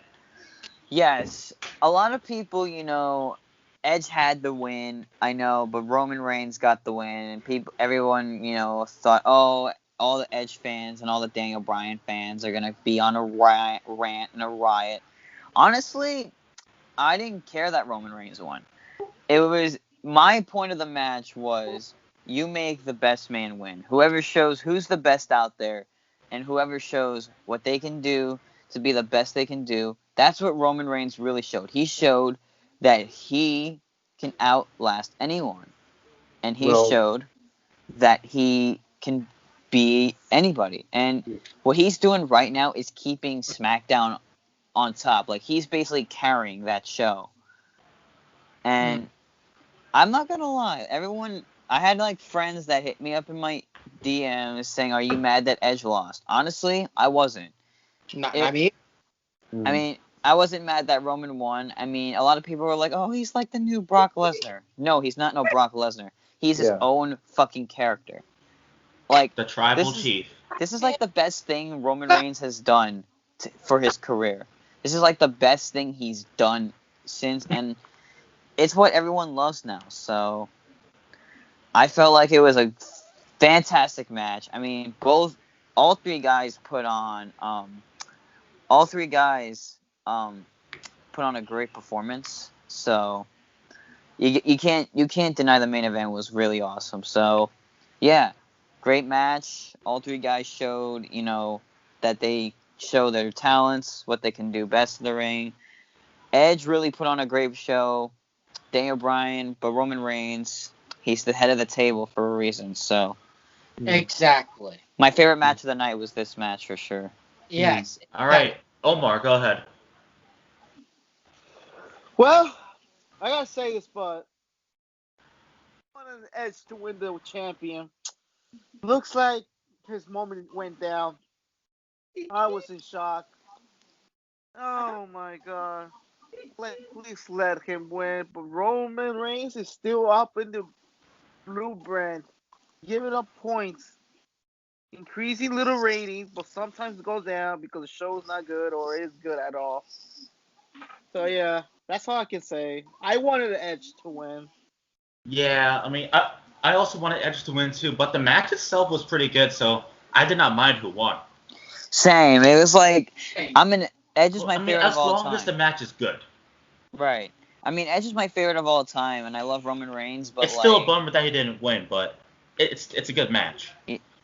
Yes, a lot of people, Edge had the win, I know, but Roman Reigns got the win, and everyone, thought, oh, all the Edge fans and all the Daniel Bryan fans are gonna be on a rant and a riot. Honestly, I didn't care that Roman Reigns won. It was my point of the match was you make the best man win. Whoever shows who's the best out there, and whoever shows what they can do to be the best they can do. That's what Roman Reigns really showed. He showed that he can outlast anyone. And he showed that he can be anybody. And what he's doing right now is keeping SmackDown on top. Like, he's basically carrying that show. And I'm not going to lie. I had, like, friends that hit me up in my DMs saying, are you mad that Edge lost? Honestly, I wasn't. I mean, I wasn't mad that Roman won. I mean, a lot of people were like, oh, he's like the new Brock Lesnar. No, he's not no Brock Lesnar. He's his own fucking character. Like, the tribal chief. This is like the best thing Roman Reigns has done for his career. This is like the best thing he's done since, and it's what everyone loves now. So I felt like it was a fantastic match. I mean, all three guys put on a great performance. So you can't deny the main event was really awesome. So yeah, great match. All three guys showed, that they show their talents, what they can do best in the ring. Edge really put on a great show. Daniel Bryan, but Roman Reigns, he's the head of the table for a reason. So exactly. My favorite match of the night was this match for sure. Yes. All right, Omar, go ahead. Well, I gotta say this, but I wanted Edge to win the champion. Looks like his moment went down. I was in shock. Oh my god. Please let him win. But Roman Reigns is still up in the blue brand, giving up points, increasing little ratings, but sometimes it goes down because the show's not good or is good at all. So yeah, that's all I can say. I wanted Edge to win. Yeah, I mean, I also wanted Edge to win too, but the match itself was pretty good, so I did not mind who won. Same. It was like, Edge is my favorite of all time. As long as the match is good. Right. I mean, Edge is my favorite of all time, and I love Roman Reigns, but it's still a bummer that he didn't win, but it's a good match.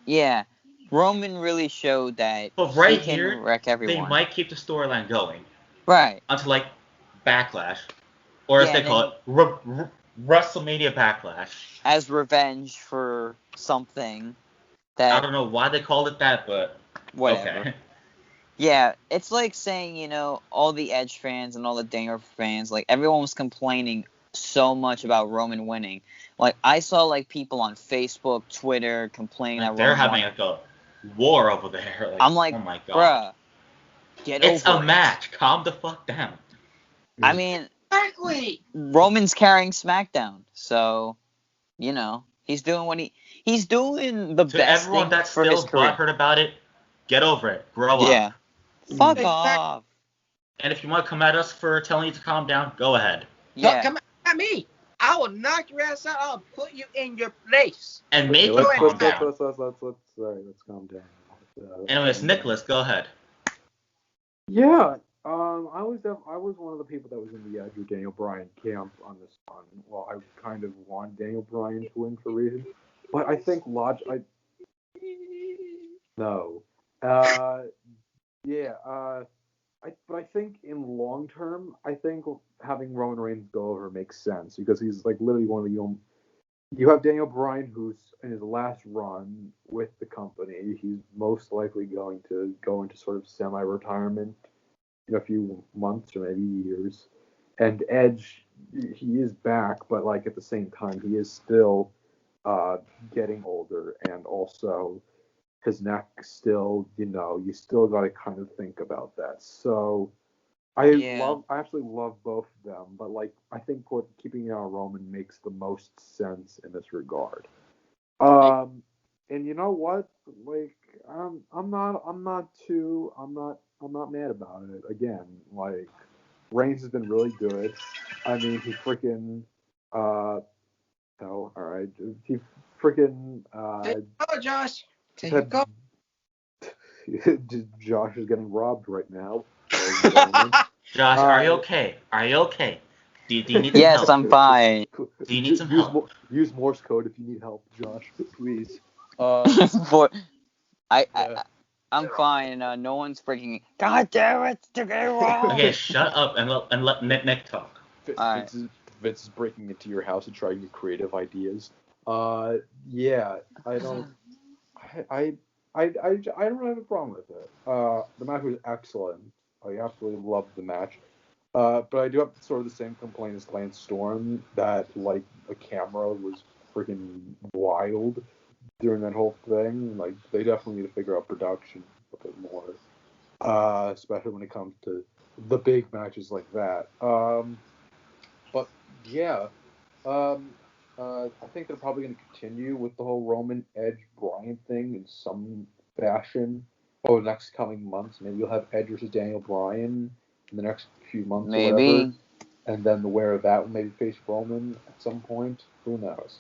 Yeah. Roman really showed that he can wreck everyone. They might keep the storyline going. Right. Until, like, Backlash. Or as they call it, WrestleMania Backlash. As revenge for something that... I don't know why they called it that, but... Whatever. Okay. Yeah, it's like saying, all the Edge fans and all the Daniel fans, like, everyone was complaining so much about Roman winning. Like, I saw, like, people on Facebook, Twitter complaining that they're Roman having, won. like, a war over there. Like, I'm like, oh my god. Bruh, get over it. It's a match. Calm the fuck down. I mean, Exactly. Roman's carrying SmackDown, so he's doing he's doing the To best everyone thing that's for his still career. butthurt about it, get over it. Grow Yeah. up. Fuck Exactly. off. And if you want to come at us for telling you to calm down, go ahead. Yeah. Come at me. I will knock your ass out. I'll put you in your place. And make you let's calm down. let's calm down. Anyways, Nicholas, go ahead. Yeah, I was one of the people that was in the Drew Daniel Bryan camp on this one. Well, I kind of want Daniel Bryan to win for reasons, but I think but I think in long term, I think having Roman Reigns go over makes sense because he's like literally one of the only. You have Daniel Bryan, who's in his last run with the company. He's most likely going to go into sort of semi-retirement in a few months or maybe years. And Edge, he is back, but like at the same time, he is still getting older, and also his neck still, you still got to kind of think about that. So I absolutely love both of them, but like I think keeping Roman makes the most sense in this regard. And you know what? Like I'm not mad about it. Again, like Reigns has been really good. I mean, he freaking all right. He freaking Josh. Take a go. Josh is getting robbed right now. Josh, are you okay? Are you okay? Do you need some Yes, help? I'm fine. Do you need some help? Use Morse code if you need help, Josh. Please. I'm fine. No one's freaking. God damn it! To get wrong. Okay, shut up and let Nick talk. Vince is breaking into your house and trying new creative ideas. Yeah, I don't. I don't have a problem with it. The match was excellent. I absolutely loved the match. But I do have sort of the same complaint as Lance Storm that like the camera was freaking wild during that whole thing. Like they definitely need to figure out production a bit more, especially when it comes to the big matches like that. But yeah, I think they're probably going to continue with the whole Roman Edge Bryan thing in some fashion over the next coming months. Maybe you'll have Edge versus Daniel Bryan in the next few months or whatever. And then the winner of that will maybe face Roman at some point. Who knows?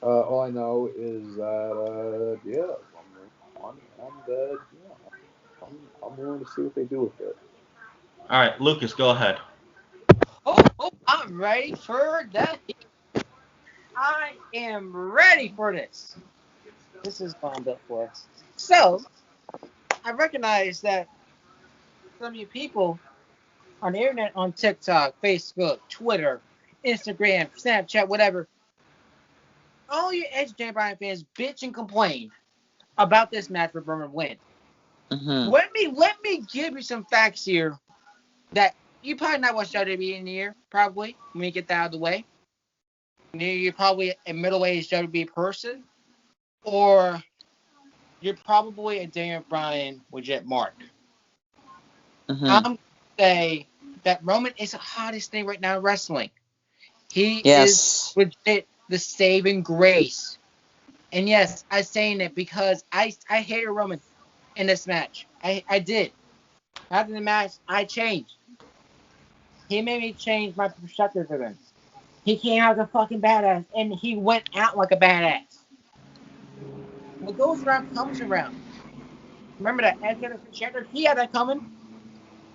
All I know is that, I'm willing to see what they do with it. All right, Lucas, go ahead. Oh, I'm ready for that. I am ready for this. This is what I'm built for. So, I recognize that some of you people on the internet, on TikTok, Facebook, Twitter, Instagram, Snapchat, whatever, all you Edge Daniel Bryan fans bitch and complain about this match for Roman win. Mm-hmm. Let me give you some facts here that you probably not watched WWE in a year, probably, when you get that out of the way. You're probably a middle-aged WWE person, or you're probably a Daniel Bryan legit mark. Mm-hmm. I'm going to say that Roman is the hottest thing right now in wrestling. He is legit the saving grace. And yes, I'm saying it because I hated Roman in this match. I did. After the match, I changed. He made me change my perspective of him. He came out as a fucking badass, and he went out like a badass. What goes around comes around. Remember that Edge Chapter? He had that coming.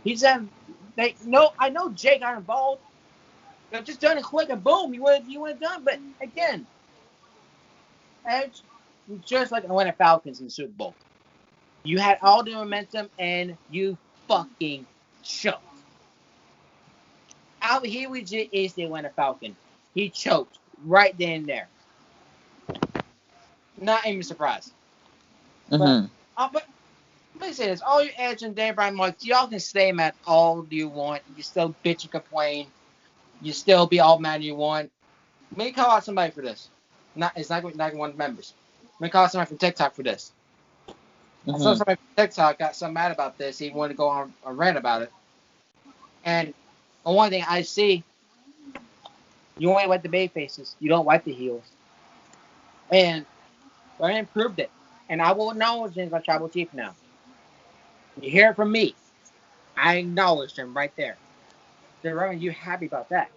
He said, I know Jay got involved. But just done it quick and boom, you would have done. But again, Edge, just like Atlanta Falcons in the Super Bowl. You had all the momentum, and you fucking choked. He legit is the Atlanta Falcon. He choked right then and there. Not even surprised. Mm-hmm. But let me say this. All you Edge and Daniel Bryan marks, y'all can stay mad all you want. You still bitch and complain. You still be all mad you want. Let me call out somebody for this. It's not one of the members. Let me call out somebody from TikTok for this. Mm-hmm. I saw somebody from TikTok got so mad about this, he wanted to go on a rant about it. And one thing I see You only wipe the baby faces. You don't wipe the heels. And I improved it. And I will acknowledge them as my tribal chief now. You hear it from me. I acknowledge them right there. So, Roman, you happy about that?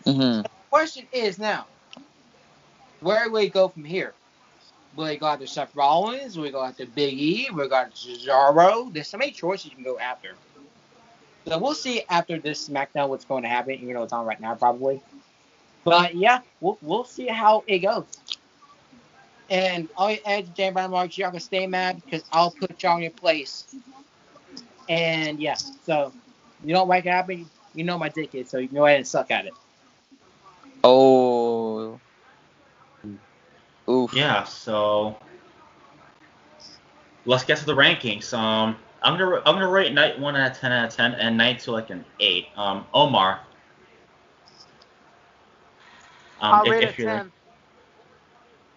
Mm-hmm. The question is now, where will he go from here? Will he go after Seth Rollins? Will he go after Big E? Will he go after Cesaro? There's so many choices you can go after. So we'll see after this SmackDown what's going to happen, even though it's on right now probably. But yeah, we'll see how it goes. And all you Edge, Jay Bryan Marks, y'all can stay mad because I'll put y'all in your place. And yeah, so you don't like it happen, you know my dick is, so you can go ahead and suck at it. Oh. Oof. Yeah, so let's get to the rankings. I'm gonna rate night 1 at 10 out of 10 and night 2 like an 8. Omar. I'll rate If it you're 10.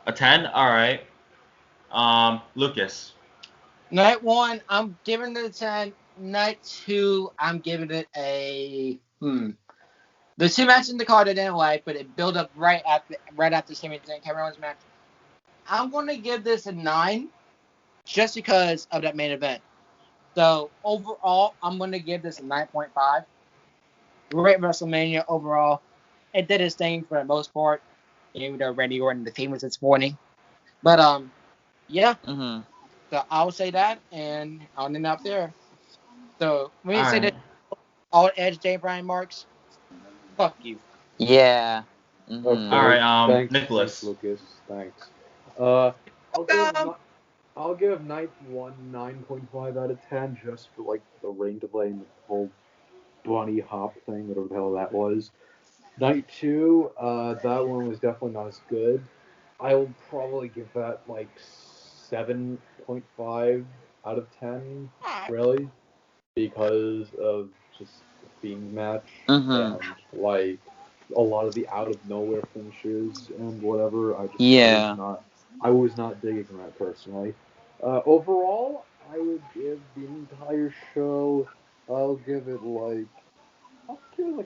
a 10, all right. Lucas. Night 1, I'm giving it a 10. Night 2, I'm giving it a The 2 matches in the card I didn't like, but it built up right after Sami Zayn Kevin Owens match. I'm going to give this a 9 just because of that main event. So overall, I'm going to give this a 9.5. Great WrestleMania overall. It did its thing for the most part, even though Randy Orton defeated was disappointing. But yeah. Mm-hmm. So I'll say that, and I'll end up there. So when you All say right. that all Edge, Jay Bryan Marks, fuck you. Yeah. Mm-hmm. Okay. All right. Thanks, Nicholas. Lucas. Thanks. I'll give Welcome. I'll give night 1 9.5 out of 10 just for like the ring delay and the whole bunny hop thing, whatever the hell that was. Night 2, that one was definitely not as good. I will probably give that like 7.5 out of 10, really, because of just the Fiend match Mm-hmm. and like a lot of the out of nowhere finishes and whatever. Yeah. I was not digging that personally. Overall, I would give the entire show. I'll give it like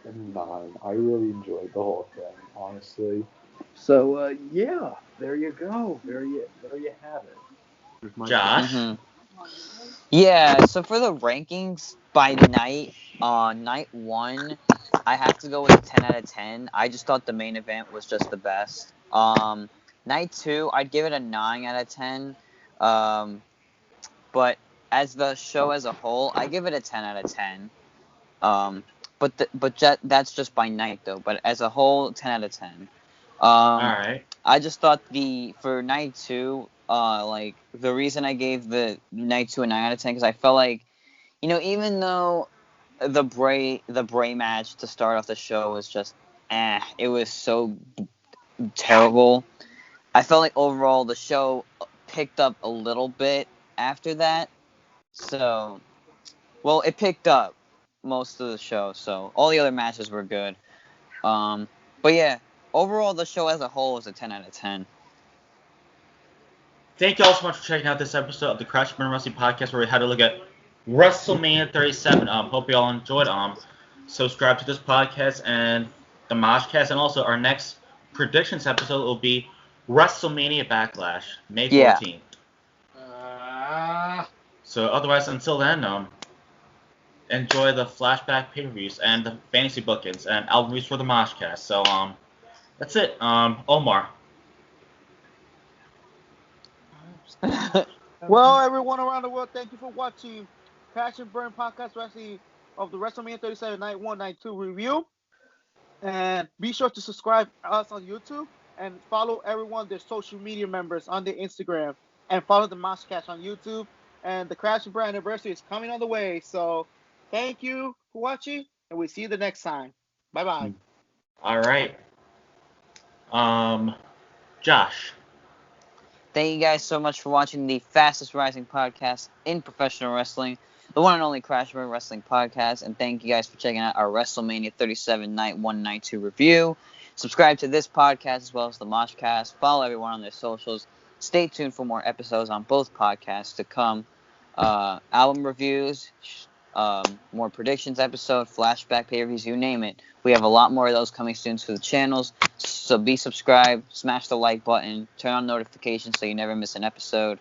a 9. I really enjoyed the whole thing, honestly. So yeah, there you go. There you have it. There's my Josh. Mm-hmm. Yeah, so for the rankings by night, night 1, I have to go with a 10 out of 10. I just thought the main event was just the best. Night 2, I'd give it a 9 out of 10. But as the show as a whole, I give it a 10 out of 10. That's just by night though. But as a whole, 10 out of 10. All Um, right. I just thought for night 2, like the reason I gave the night 2 a 9 out of 10 because I felt like, even though the Bray match to start off the show was just, it was so terrible. I felt like overall the show picked up a little bit after that. So, well, it picked up most of the show. So all the other matches were good. But yeah, overall the show as a whole is a 10 out of 10. Thank you all so much for checking out this episode of the Crash Burn Wrestling Podcast where we had a look at WrestleMania 37. Hope you all enjoyed. Subscribe to this podcast and the Moshcast, and also our next predictions episode will be WrestleMania Backlash, May 14th. So otherwise, until then, enjoy the flashback pay-per-views and the fantasy bookings and album reviews for the Moshcast. So that's it. Omar. Well, everyone around the world, thank you for watching Crash and Burn Podcast Wrestling of the WrestleMania 37 Night 1, Night 2 review. And be sure to subscribe us on YouTube and follow everyone, their social media members on their Instagram. And follow the Moshcast on YouTube. And the Crash and Burn anniversary is coming on the way. So thank you for watching, and we'll see you the next time. Bye-bye. All right. Josh. Thank you guys so much for watching the fastest rising podcast in professional wrestling, the one and only Crash Burn Wrestling Podcast. And thank you guys for checking out our WrestleMania 37 Night 1, Night 2 review. Subscribe to this podcast as well as the Moshcast. Follow everyone on their socials. Stay tuned for more episodes on both podcasts to come. Album reviews, more predictions episode, flashback pay-per-views, you name it. We have a lot more of those coming soon to the channels. So be subscribed, smash the like button, turn on notifications so you never miss an episode.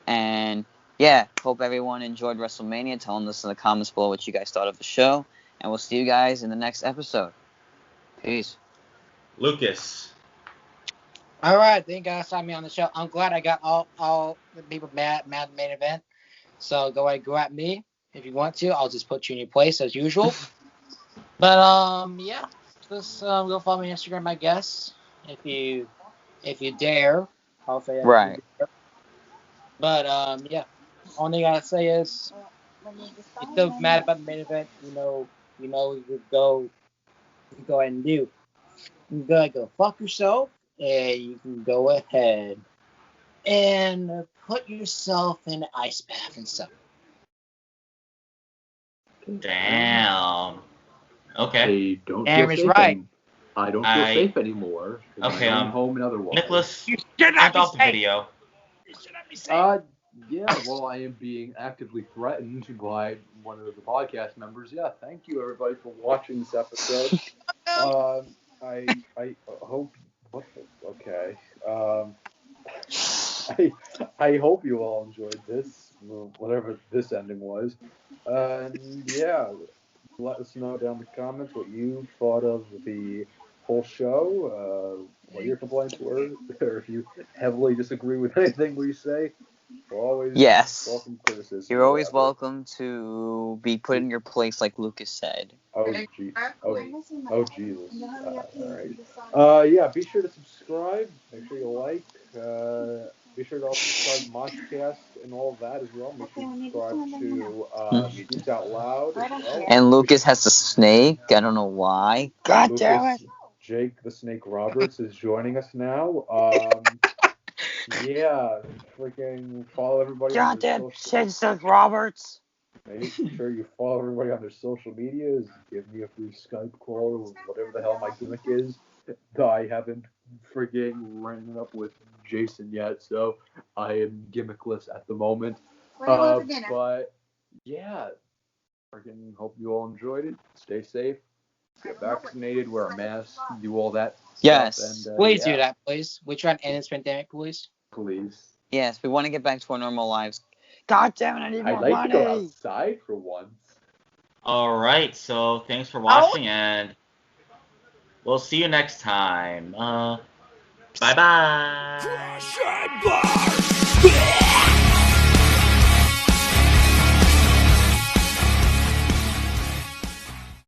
And yeah, hope everyone enjoyed WrestleMania. Tell us in the comments below what you guys thought of the show. And we'll see you guys in the next episode. Peace. Lucas. All right, thank you guys for having me on the show. I'm glad I got all the people mad at the main event. So go ahead, go at me if you want to. I'll just put you in your place as usual. But yeah, just go follow me on Instagram, I guess, if you dare. I'll say that. Right. But yeah, only thing I gotta say is, you're still mad about the main event. You know, you could go ahead and do. You can go fuck yourself, and you can go ahead and put yourself in an ice bath and stuff. Damn. Okay. I don't Damn feel is safe right. I don't feel safe anymore. Okay, I'm home and otherwise. Nicholas, You should not end be off the safe. video. You should not be safe. Yeah, well, I am being actively threatened by one of the podcast members. Yeah, thank you everybody for watching this episode. I hope. Okay. I hope you all enjoyed this, whatever this ending was. And yeah, let us know down in the comments what you thought of the whole show, what your complaints were, or if you heavily disagree with anything we say. We're always welcome criticism. You're always welcome to be put in your place, like Lucas said. Oh Jesus! All right. Yeah. Be sure to subscribe. Make sure you like. Be sure to also subscribe to Moshcast and all of that as well. Make sure you subscribe to Geeks Out Loud as well. And Lucas has the snake. I don't know why. God damn it! Jake the Snake Roberts is joining us now. Yeah, freaking follow everybody. Goddamn Seth Roberts. Make sure you follow everybody on their social medias. Give me a free Skype call or whatever the hell my gimmick is. I haven't freaking ran up with Jason yet, so I am gimmickless at the moment. But yeah, freaking hope you all enjoyed it. Stay safe. Get vaccinated. Wear a mask. Do all that. Yes. Stuff, and, Please do that, please. We try to end this pandemic, please. Please. Yes, we want to get back to our normal lives. God damn it, I need more money. I'd like to go outside for once. Alright, so thanks for watching, and we'll see you next time. Bye-bye.